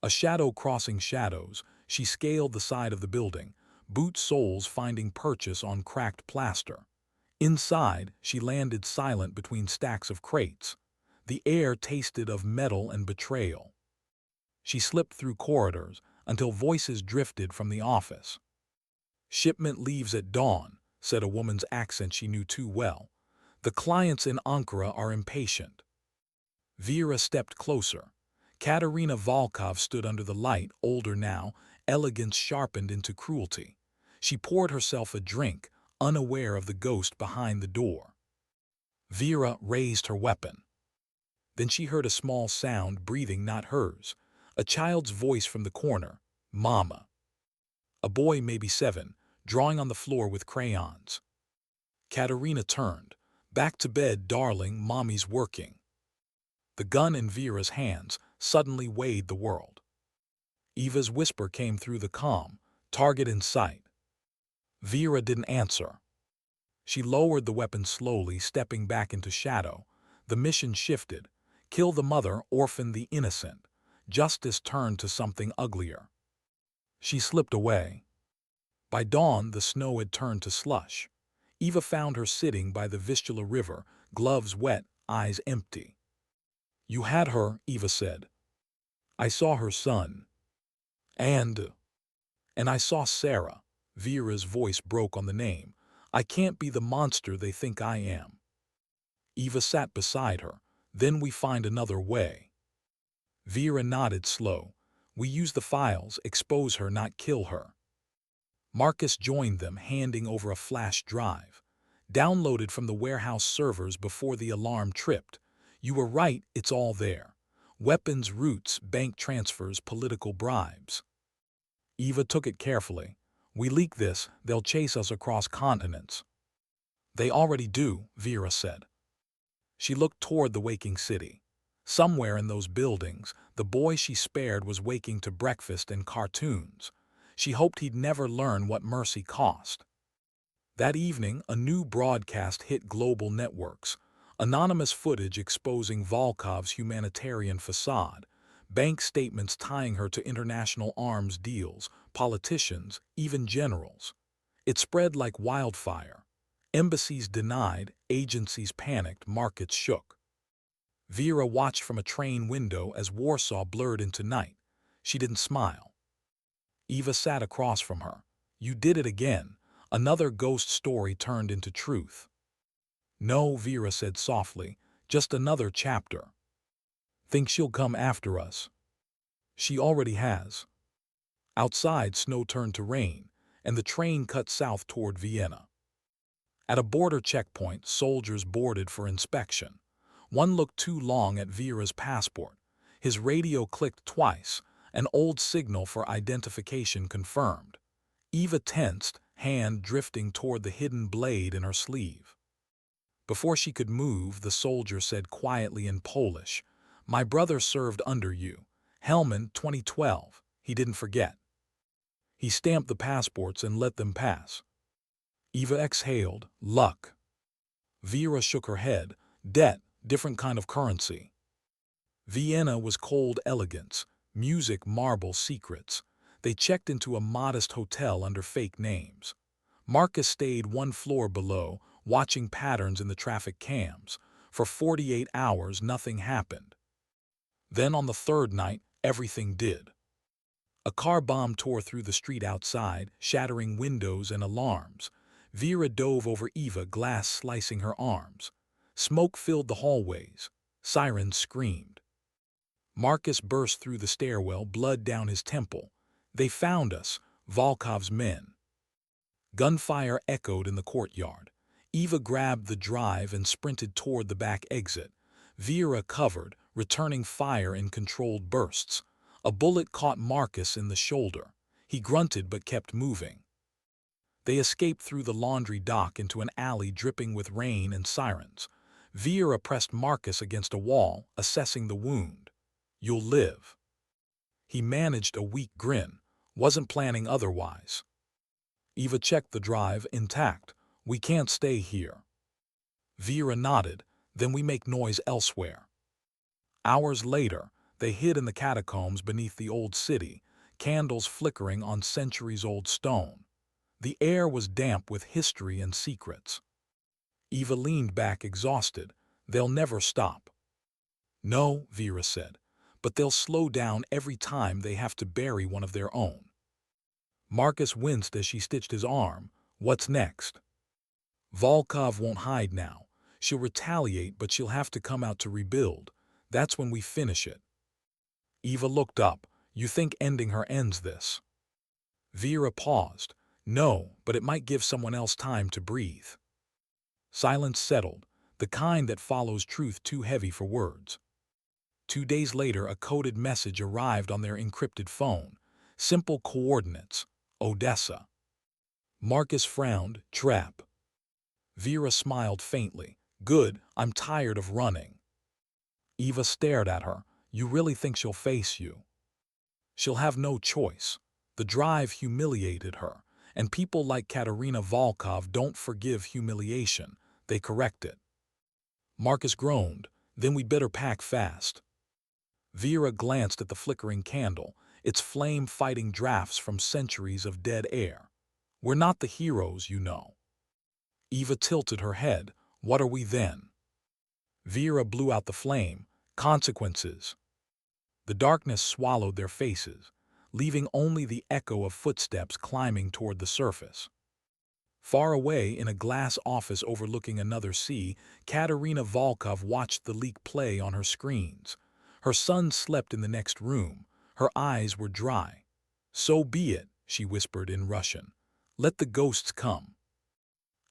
A shadow crossing shadows, she scaled the side of the building, boot soles finding purchase on cracked plaster. Inside, she landed silent between stacks of crates. The air tasted of metal and betrayal. She slipped through corridors until voices drifted from the office. "Shipment leaves at dawn," said a woman's accent she knew too well. "The clients in Ankara are impatient." Vera stepped closer. Katerina Volkov stood under the light, older now, elegance sharpened into cruelty. She poured herself a drink, unaware of the ghost behind the door. Vera raised her weapon. Then she heard a small sound, breathing not hers. A child's voice from the corner, "Mama." A boy, maybe 7, drawing on the floor with crayons. Katerina turned. "Back to bed, darling, Mommy's working." The gun in Vera's hands suddenly weighed the world. Eva's whisper came through the calm, "Target in sight." Vera didn't answer. She lowered the weapon slowly, stepping back into shadow. The mission shifted. Kill the mother, orphan the innocent. Justice turned to something uglier. She slipped away. By dawn, the snow had turned to slush. Eva found her sitting by the Vistula River, gloves wet, eyes empty. "You had her," Eva said. "I saw her son. And I saw Sarah." Vera's voice broke on the name. "I can't be the monster they think I am." Eva sat beside her. "Then we find another way." Vera nodded slow. "We use the files, expose her, not kill her." Marcus joined them, handing over a flash drive. "Downloaded from the warehouse servers before the alarm tripped. You were right, it's all there. Weapons, routes, bank transfers, political bribes." Eva took it carefully. "We leak this, they'll chase us across continents." "They already do," Vera said. She looked toward the waking city. Somewhere in those buildings, the boy she spared was waking to breakfast and cartoons. She hoped he'd never learn what mercy cost. That evening, a new broadcast hit global networks. Anonymous footage exposing Volkov's humanitarian facade. Bank statements tying her to international arms deals, politicians, even generals. It spread like wildfire. Embassies denied, agencies panicked, markets shook. Vera watched from a train window as Warsaw blurred into night. She didn't smile. Eva sat across from her. "You did it again." Another ghost story turned into truth. "No," Vera said softly, "just another chapter." "Think she'll come after us?" "She already has." Outside, snow turned to rain, and the train cut south toward Vienna. At a border checkpoint, soldiers boarded for inspection. One looked too long at Vera's passport. His radio clicked twice, an old signal for identification confirmed. Eva tensed, hand drifting toward the hidden blade in her sleeve. Before she could move, the soldier said quietly in Polish, "My brother served under you. Hellman, 2012. He didn't forget." He stamped the passports and let them pass. Eva exhaled, "Luck." Vera shook her head, "Debt, different kind of currency." Vienna was cold elegance, music, marble, secrets. They checked into a modest hotel under fake names. Marcus stayed one floor below, watching patterns in the traffic cams. For 48 hours, nothing happened. Then on the third night, everything did. A car bomb tore through the street outside, shattering windows and alarms. Vera dove over Eva, glass slicing her arms. Smoke filled the hallways. Sirens screamed. Marcus burst through the stairwell, blood down his temple. "They found us, Volkov's men." Gunfire echoed in the courtyard. Eva grabbed the drive and sprinted toward the back exit. Vera covered, returning fire in controlled bursts. A bullet caught Marcus in the shoulder. He grunted but kept moving. They escaped through the laundry dock into an alley dripping with rain and sirens. Vera pressed Marcus against a wall, assessing the wound. "You'll live." He managed a weak grin, wasn't planning otherwise. Eva checked the drive, intact. "We can't stay here." Vera nodded, "Then we make noise elsewhere." Hours later, they hid in the catacombs beneath the old city, candles flickering on centuries-old stone. The air was damp with history and secrets. Eva leaned back exhausted. "They'll never stop." "No," Vera said, "but they'll slow down every time they have to bury one of their own." Marcus winced as she stitched his arm. "What's next?" "Volkov won't hide now. She'll retaliate, but she'll have to come out to rebuild. That's when we finish it." Eva looked up. "You think ending her ends this?" Vera paused. No, but it might give someone else time to breathe. Silence settled, the kind that follows truth too heavy for words. 2 days later, a coded message arrived on their encrypted phone. Simple coordinates. Odessa. Marcus frowned. Trap. Vera smiled faintly. Good, I'm tired of running. Eva stared at her. You really think she'll face you? She'll have no choice. The drive humiliated her, and people like Katerina Volkov don't forgive humiliation. They correct it. Marcus groaned. Then we'd better pack fast. Vera glanced at the flickering candle, its flame fighting drafts from centuries of dead air. We're not the heroes, you know. Eva tilted her head. What are we then? Vera blew out the flame. Consequences. The darkness swallowed their faces, leaving only the echo of footsteps climbing toward the surface. Far away, in a glass office overlooking another sea, Katerina Volkov watched the leak play on her screens. Her son slept in the next room. Her eyes were dry. So be it, she whispered in Russian. Let the ghosts come.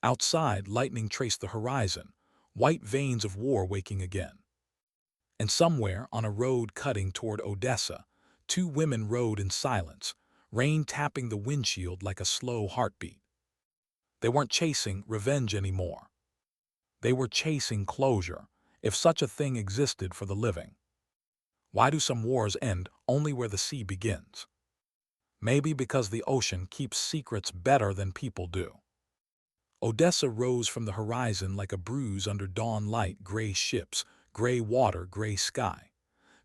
Outside, lightning traced the horizon, white veins of war waking again. And somewhere, on a road cutting toward Odessa, 2 women rode in silence, rain tapping the windshield like a slow heartbeat. They weren't chasing revenge anymore. They were chasing closure, if such a thing existed for the living. Why do some wars end only where the sea begins? Maybe because the ocean keeps secrets better than people do. Odessa rose from the horizon like a bruise under dawn light. Gray ships, gray water, gray sky.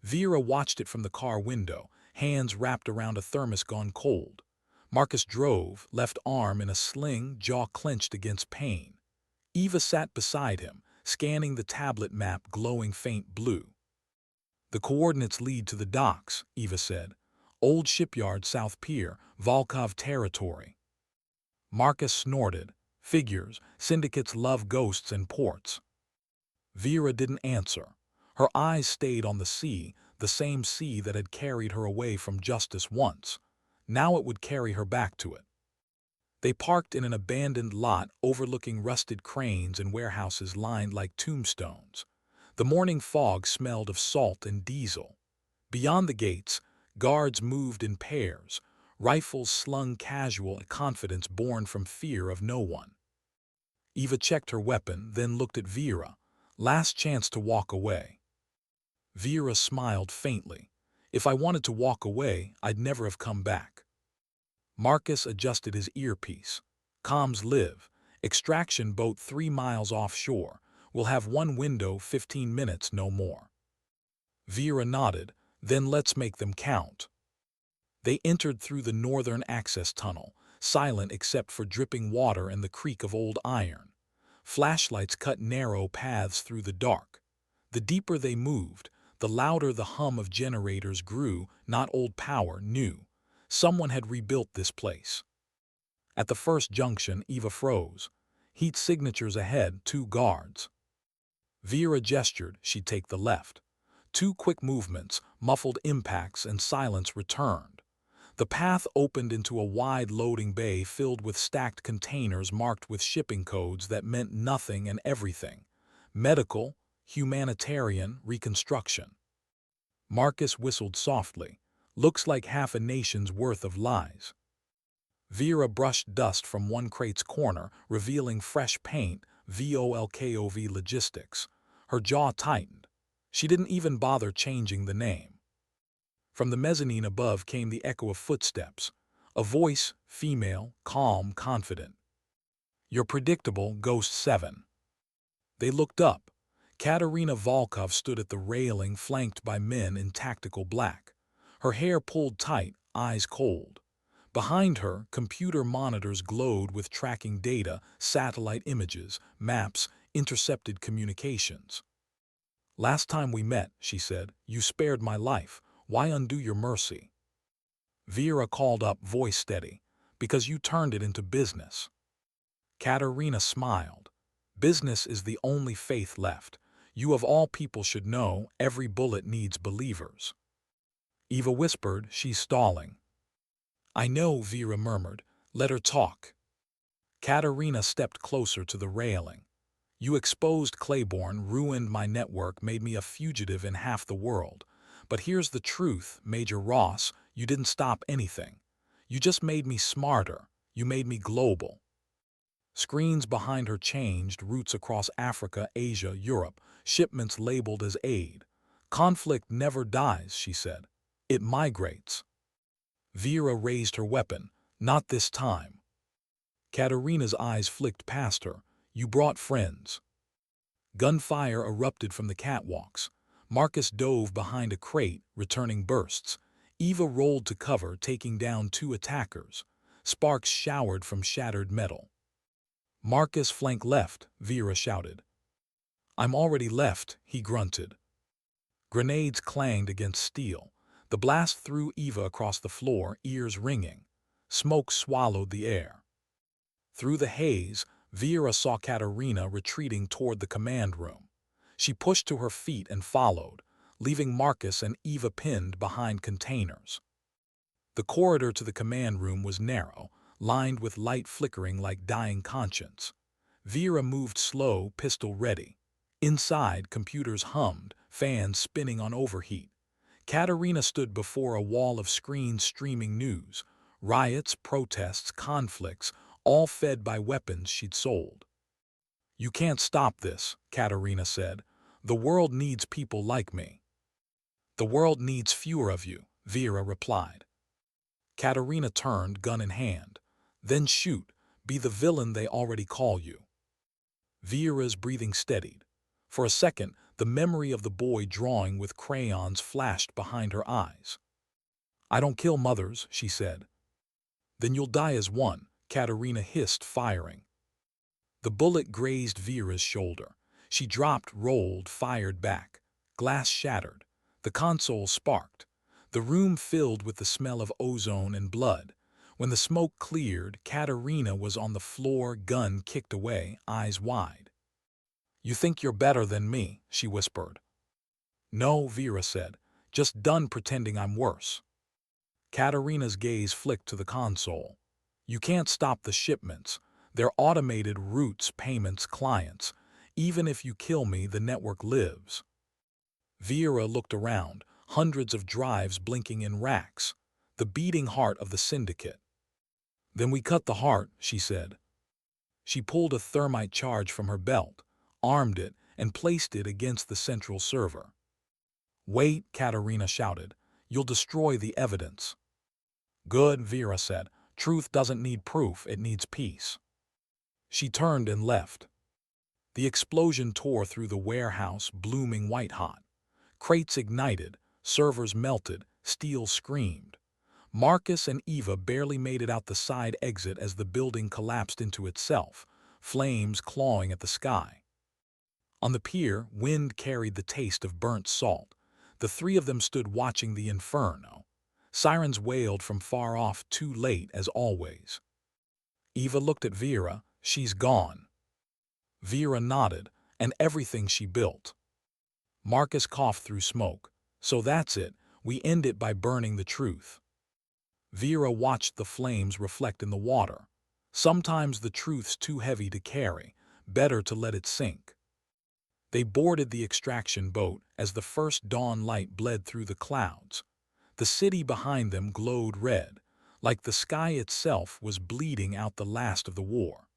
Vera watched it from the car window, hands wrapped around a thermos gone cold. Marcus drove, left arm in a sling, jaw clenched against pain. Eva sat beside him, scanning the tablet map glowing faint blue. The coordinates lead to the docks, Eva said. Old shipyard, South Pier, Volkov territory. Marcus snorted. Figures, syndicates love ghosts and ports. Vera didn't answer. Her eyes stayed on the sea, the same sea that had carried her away from justice once. Now it would carry her back to it. They parked in an abandoned lot overlooking rusted cranes and warehouses lined like tombstones. The morning fog smelled of salt and diesel. Beyond the gates, guards moved in pairs, rifles slung casual, a confidence born from fear of no one. Eva checked her weapon, then looked at Vera. Last chance to walk away. Vera smiled faintly. If I wanted to walk away, I'd never have come back. Marcus adjusted his earpiece. Comms live. Extraction boat 3 miles offshore. We'll have one window, 15 minutes, no more. Vera nodded. Then let's make them count. They entered through the northern access tunnel, silent except for dripping water and the creak of old iron. Flashlights cut narrow paths through the dark. The deeper they moved, the louder the hum of generators grew, not old power, new. Someone had rebuilt this place. At the first junction, Eva froze. Heat signatures ahead, 2 guards. Vera gestured she'd take the left. 2 quick movements, muffled impacts, and silence returned. The path opened into a wide loading bay filled with stacked containers marked with shipping codes that meant nothing and everything. Medical, humanitarian, reconstruction. Marcus whistled softly. Looks like half a nation's worth of lies. Vera brushed dust from one crate's corner, revealing fresh paint, VOLKOV logistics. Her jaw tightened. She didn't even bother changing the name. From the mezzanine above came the echo of footsteps. A voice, female, calm, confident. Your predictable Ghost 7. They looked up. Katerina Volkov stood at the railing, flanked by men in tactical black. Her hair pulled tight, eyes cold. Behind her, computer monitors glowed with tracking data, satellite images, maps, intercepted communications. Last time we met, she said, you spared my life. Why undo your mercy? Vera called up, voice steady. Because you turned it into business. Katerina smiled. Business is the only faith left. You of all people should know, every bullet needs believers. Eva whispered, she's stalling. I know, Vera murmured. Let her talk. Katerina stepped closer to the railing. You exposed Claiborne, ruined my network, made me a fugitive in half the world. But here's the truth, Major Ross, you didn't stop anything. You just made me smarter. You made me global. Screens behind her changed, routes across Africa, Asia, Europe, shipments labeled as aid. Conflict never dies, she said. It migrates. Vera raised her weapon. Not this time. Katerina's eyes flicked past her. You brought friends. Gunfire erupted from the catwalks. Marcus dove behind a crate, returning bursts. Eva rolled to cover, taking down 2 attackers. Sparks showered from shattered metal. Marcus flank left, Vera shouted. I'm already left, he grunted. Grenades clanged against steel. The blast threw Eva across the floor, ears ringing. Smoke swallowed the air. Through the haze, Vera saw Katerina retreating toward the command room. She pushed to her feet and followed, leaving Marcus and Eva pinned behind containers. The corridor to the command room was narrow, lined with light flickering like dying conscience. Vera moved slow, pistol ready. Inside, computers hummed, fans spinning on overheat. Katerina stood before a wall of screens streaming news. Riots, protests, conflicts, all fed by weapons she'd sold. You can't stop this, Katerina said. The world needs people like me. The world needs fewer of you, Vera replied. Katerina turned, gun in hand. Then shoot. Be the villain they already call you. Vera's breathing steadied. For a second, the memory of the boy drawing with crayons flashed behind her eyes. I don't kill mothers, she said. Then you'll die as one, Katerina hissed, firing. The bullet grazed Vera's shoulder. She dropped, rolled, fired back. Glass shattered. The console sparked. The room filled with the smell of ozone and blood. When the smoke cleared, Katerina was on the floor, gun kicked away, eyes wide. You think you're better than me, she whispered. No, Vera said. Just done pretending I'm worse. Katerina's gaze flicked to the console. You can't stop the shipments. They're automated routes, payments, clients. Even if you kill me, the network lives. Vera looked around, hundreds of drives blinking in racks. The beating heart of the syndicate. Then we cut the heart, she said. She pulled a thermite charge from her belt, armed it, and placed it against the central server. Wait, Katerina shouted. You'll destroy the evidence. Good, Vera said. Truth doesn't need proof, it needs peace. She turned and left. The explosion tore through the warehouse, blooming white-hot. Crates ignited, servers melted, steel screamed. Marcus and Eva barely made it out the side exit as the building collapsed into itself, flames clawing at the sky. On the pier, wind carried the taste of burnt salt. The 3 of them stood watching the inferno. Sirens wailed from far off, too late as always. Eva looked at Vera. She's gone. Vera nodded, and everything she built. Marcus coughed through smoke. So that's it, we end it by burning the truth. Vera watched the flames reflect in the water. Sometimes the truth's too heavy to carry, better to let it sink. They boarded the extraction boat as the first dawn light bled through the clouds. The city behind them glowed red, like the sky itself was bleeding out the last of the war.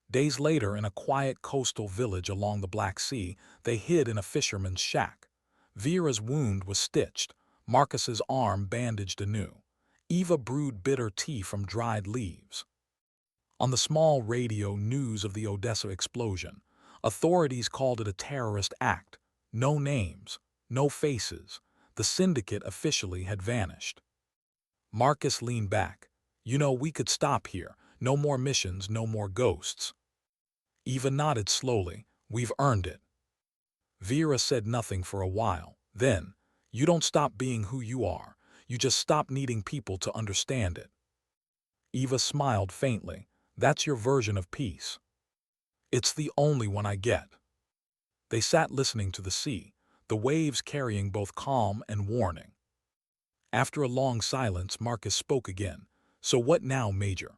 Days later, in a quiet coastal village along the Black Sea, they hid in a fisherman's shack. Vera's wound was stitched, Marcus's arm bandaged anew. Eva brewed bitter tea from dried leaves. On the small radio, news of the Odessa explosion. Authorities called it a terrorist act. No names, no faces. The syndicate officially had vanished. Marcus leaned back. You know, we could stop here. No more missions, no more ghosts. Eva nodded slowly. We've earned it. Vera said nothing for a while. Then, you don't stop being who you are. You just stop needing people to understand it. Eva smiled faintly. That's your version of peace. It's the only one I get. They sat listening to the sea, the waves carrying both calm and warning. After a long silence, Marcus spoke again. So what now, Major?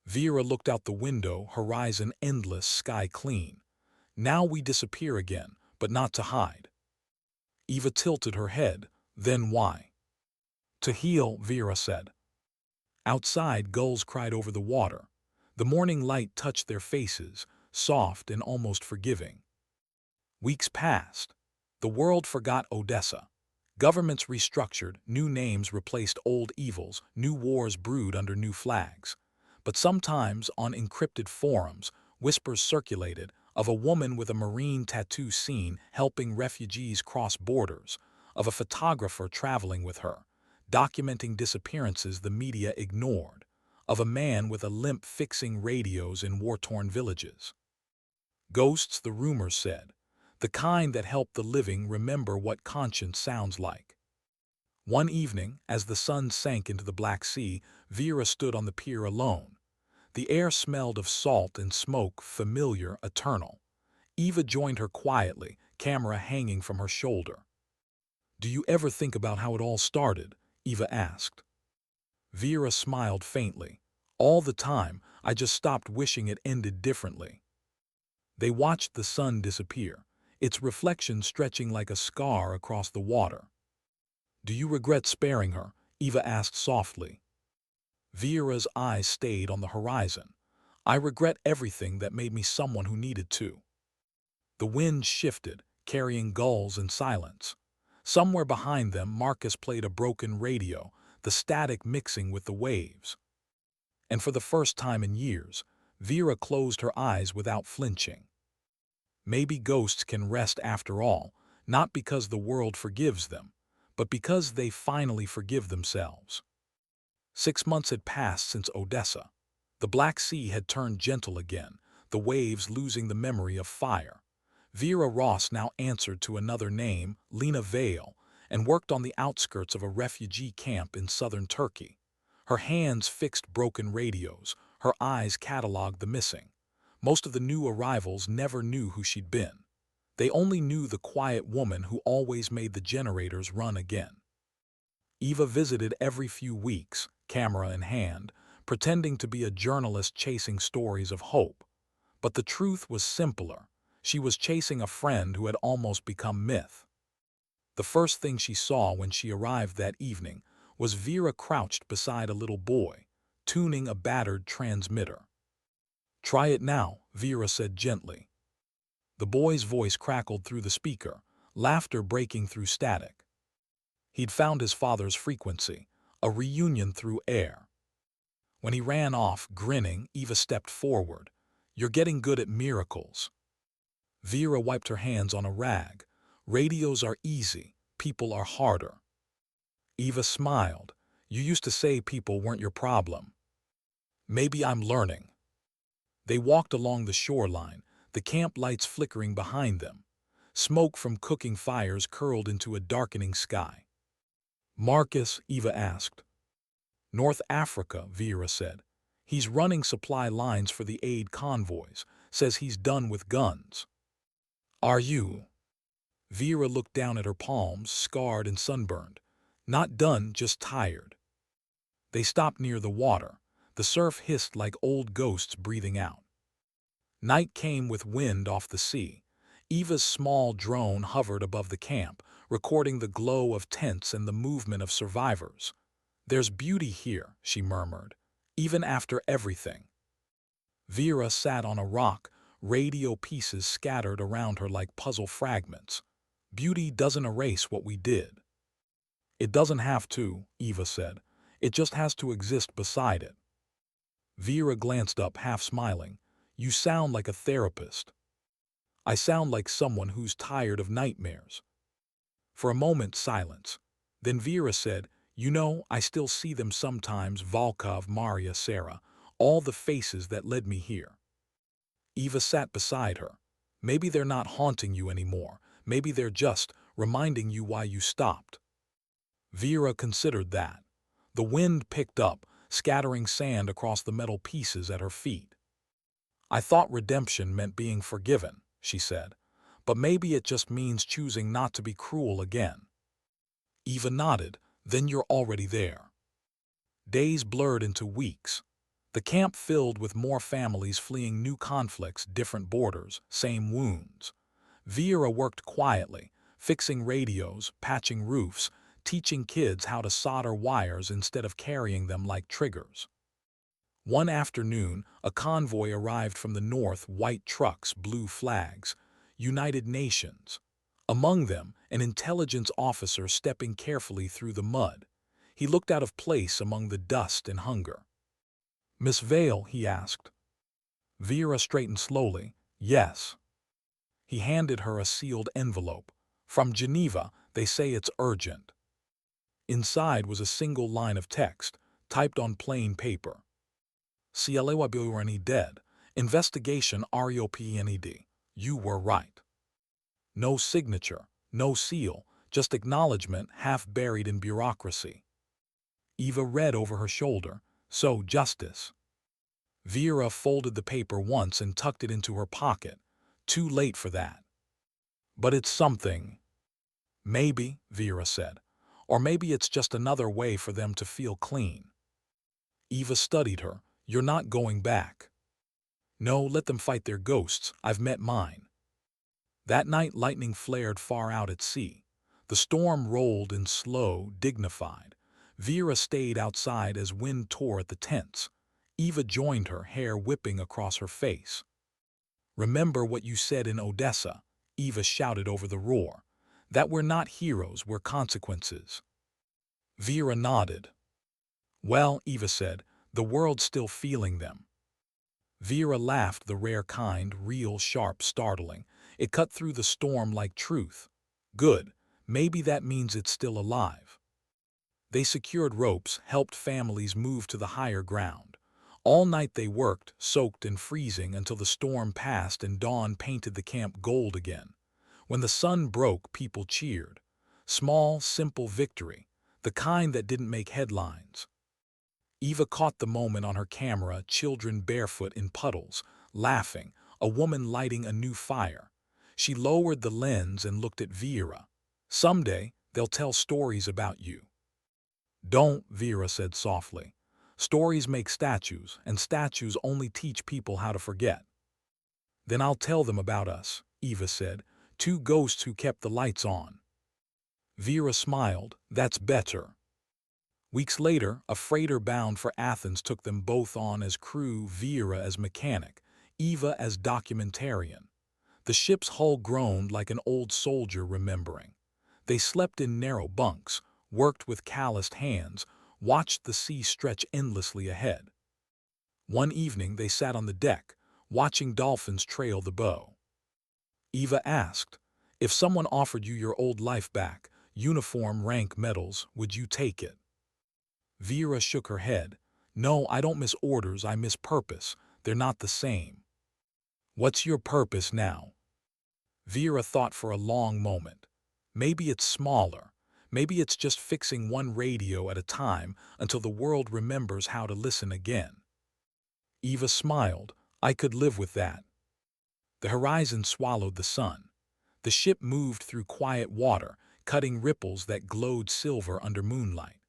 Vera looked out the window, horizon endless, sky clean. Now we disappear again, but not to hide. Eva tilted her head. Then why? To heal, Vera said. Outside, gulls cried over the water. The morning light touched their faces, soft and almost forgiving. Weeks passed. The world forgot Odessa. Governments restructured, new names replaced old evils, new wars brewed under new flags. But sometimes, on encrypted forums, whispers circulated of a woman with a marine tattoo seen helping refugees cross borders, of a photographer traveling with her, documenting disappearances the media ignored, of a man with a limp fixing radios in war-torn villages. Ghosts, the rumors said, the kind that help the living remember what conscience sounds like. One evening, as the sun sank into the Black Sea, Vera stood on the pier alone. The air smelled of salt and smoke, familiar, eternal. Eva joined her quietly, camera hanging from her shoulder. "Do you ever think about how it all started?" Eva asked. Vera smiled faintly. "All the time, I just stopped wishing it ended differently." They watched the sun disappear, its reflection stretching like a scar across the water. "Do you regret sparing her?" Eva asked softly. Vera's eyes stayed on the horizon. "I regret everything that made me someone who needed to." The wind shifted, carrying gulls and silence. Somewhere behind them, Marcus played a broken radio, the static mixing with the waves. And for the first time in years, Vera closed her eyes without flinching. Maybe ghosts can rest after all, not because the world forgives them, but because they finally forgive themselves. 6 months had passed since Odessa. The Black Sea had turned gentle again, the waves losing the memory of fire. Vera Ross now answered to another name, Lena Vale, and worked on the outskirts of a refugee camp in southern Turkey. Her hands fixed broken radios, her eyes cataloged the missing. Most of the new arrivals never knew who she'd been. They only knew the quiet woman who always made the generators run again. Eva visited every few weeks, camera in hand, pretending to be a journalist chasing stories of hope. But the truth was simpler. She was chasing a friend who had almost become myth. The first thing she saw when she arrived that evening was Vera crouched beside a little boy, tuning a battered transmitter. "Try it now," Vera said gently. The boy's voice crackled through the speaker, laughter breaking through static. He'd found his father's frequency, a reunion through air. When he ran off, grinning, Eva stepped forward. "You're getting good at miracles." Vera wiped her hands on a rag. "Radios are easy, people are harder." Eva smiled. "You used to say people weren't your problem." "Maybe I'm learning." They walked along the shoreline, the camp lights flickering behind them. Smoke from cooking fires curled into a darkening sky. "Marcus?" Eva asked. "North Africa," Vera said. "He's running supply lines for the aid convoys, says he's done with guns." "Are you?" Vera looked down at her palms, scarred and sunburned. "Not done, just tired." They stopped near the water. The surf hissed like old ghosts breathing out. Night came with wind off the sea. Eva's small drone hovered above the camp, recording the glow of tents and the movement of survivors. "There's beauty here," she murmured, "even after everything." Vera sat on a rock, radio pieces scattered around her like puzzle fragments. "Beauty doesn't erase what we did." "It doesn't have to," Eva said. "It just has to exist beside it." Vera glanced up, half smiling. "You sound like a therapist." "I sound like someone who's tired of nightmares." For a moment, silence. Then Vera said, "You know, I still see them sometimes, Volkov, Maria, Sarah, all the faces that led me here." Eva sat beside her. "Maybe they're not haunting you anymore. Maybe they're just reminding you why you stopped." Vera considered that. The wind picked up, scattering sand across the metal pieces at her feet. "I thought redemption meant being forgiven," she said. "But maybe it just means choosing not to be cruel again." Eva nodded. "Then you're already there." Days blurred into weeks. The camp filled with more families fleeing new conflicts, different borders, same wounds. Vera worked quietly, fixing radios, patching roofs, teaching kids how to solder wires instead of carrying them like triggers. One afternoon, a convoy arrived from the north, white trucks, blue flags, United Nations. Among them, an intelligence officer stepping carefully through the mud. He looked out of place among the dust and hunger. "Miss Vale?" he asked. Vera straightened slowly. "Yes." He handed her a sealed envelope. "From Geneva, they say it's urgent." Inside was a single line of text, typed on plain paper. "CLAWBURNE dead. Investigation REOPNED. You were right." No signature, no seal, just acknowledgement half buried in bureaucracy. Eva read over her shoulder. "So, justice." Vera folded the paper once and tucked it into her pocket. Too late for that. "But it's something." "Maybe," Vera said. "Or maybe it's just another way for them to feel clean." Eva studied her. "You're not going back." "No, let them fight their ghosts. I've met mine." That night lightning flared far out at sea. The storm rolled in slow, dignified. Vera stayed outside as wind tore at the tents. Eva joined her, hair whipping across her face. "Remember what you said in Odessa," Eva shouted over the roar. "That we're not heroes, we're consequences." Vera nodded. "Well," Eva said, "the world's still feeling them." Vera laughed, the rare kind, real, sharp, startling. It cut through the storm like truth. "Good. Maybe that means it's still alive." They secured ropes, helped families move to the higher ground. All night they worked, soaked and freezing, until the storm passed and dawn painted the camp gold again. When the sun broke, people cheered. Small, simple victory, the kind that didn't make headlines. Eva caught the moment on her camera, children barefoot in puddles, laughing, a woman lighting a new fire. She lowered the lens and looked at Vera. "Someday, they'll tell stories about you." "Don't," Vera said softly. "Stories make statues, and statues only teach people how to forget." "Then I'll tell them about us," Eva said. "Two ghosts who kept the lights on." Vera smiled. "That's better." Weeks later, a freighter bound for Athens took them both on as crew, Vera as mechanic, Eva as documentarian. The ship's hull groaned like an old soldier remembering. They slept in narrow bunks, worked with calloused hands, watched the sea stretch endlessly ahead. One evening they sat on the deck, watching dolphins trail the bow. Eva asked, "If someone offered you your old life back, uniform, rank, medals, would you take it?" Vera shook her head. "No, I don't miss orders, I miss purpose. They're not the same." "What's your purpose now?" Vera thought for a long moment. "Maybe it's smaller. Maybe it's just fixing one radio at a time until the world remembers how to listen again." Eva smiled. "I could live with that." The horizon swallowed the sun. The ship moved through quiet water, cutting ripples that glowed silver under moonlight.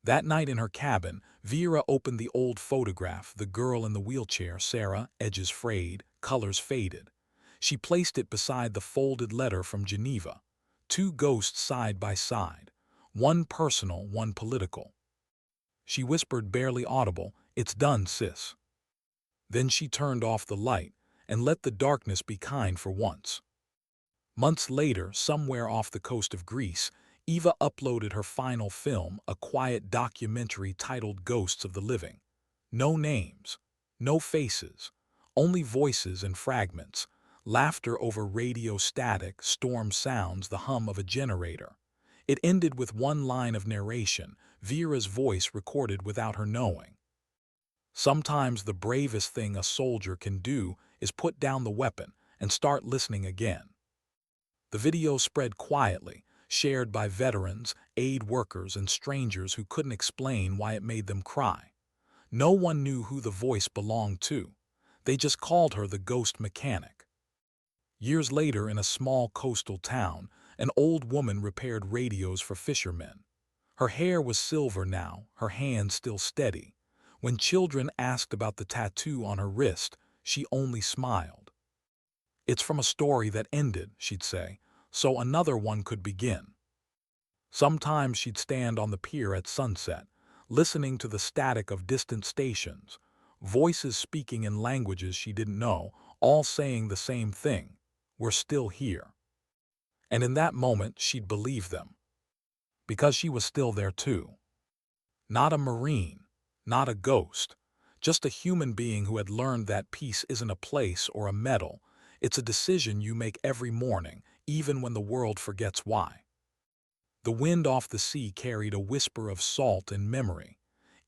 That night in her cabin, Vera opened the old photograph, the girl in the wheelchair, Sarah, edges frayed, colors faded. She placed it beside the folded letter from Geneva. Two ghosts side by side, one personal, one political. She whispered, barely audible, "It's done, sis." Then she turned off the light and let the darkness be kind for once. Months later, somewhere off the coast of Greece, Eva uploaded her final film, a quiet documentary titled Ghosts of the Living. No names, no faces, only voices and fragments, laughter over radio static, storm sounds, the hum of a generator. It ended with one line of narration, Vera's voice recorded without her knowing. "Sometimes the bravest thing a soldier can do is put down the weapon and start listening again." The video spread quietly, shared by veterans, aid workers, and strangers who couldn't explain why it made them cry. No one knew who the voice belonged to. They just called her the ghost mechanic. Years later, in a small coastal town, an old woman repaired radios for fishermen. Her hair was silver now, her hands still steady. When children asked about the tattoo on her wrist, she only smiled. "It's from a story that ended," she'd say, "so another one could begin." Sometimes she'd stand on the pier at sunset, listening to the static of distant stations, voices speaking in languages she didn't know, all saying the same thing: "We're still here." And in that moment, she'd believe them, because she was still there too. Not a marine, not a ghost, just a human being who had learned that peace isn't a place or a medal, it's a decision you make every morning, even when the world forgets why. The wind off the sea carried a whisper of salt and memory.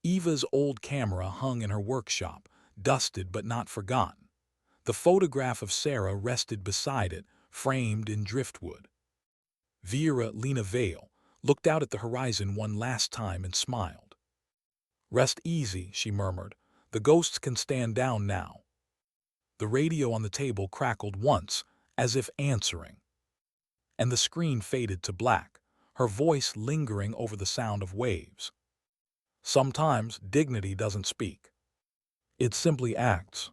Eva's old camera hung in her workshop, dusted but not forgotten. The photograph of Sarah rested beside it, framed in driftwood. Vera, Lena Vale, looked out at the horizon one last time and smiled. "Rest easy," she murmured. "The ghosts can stand down now." The radio on the table crackled once, as if answering, and the screen faded to black, her voice lingering over the sound of waves. Sometimes dignity doesn't speak. It simply acts.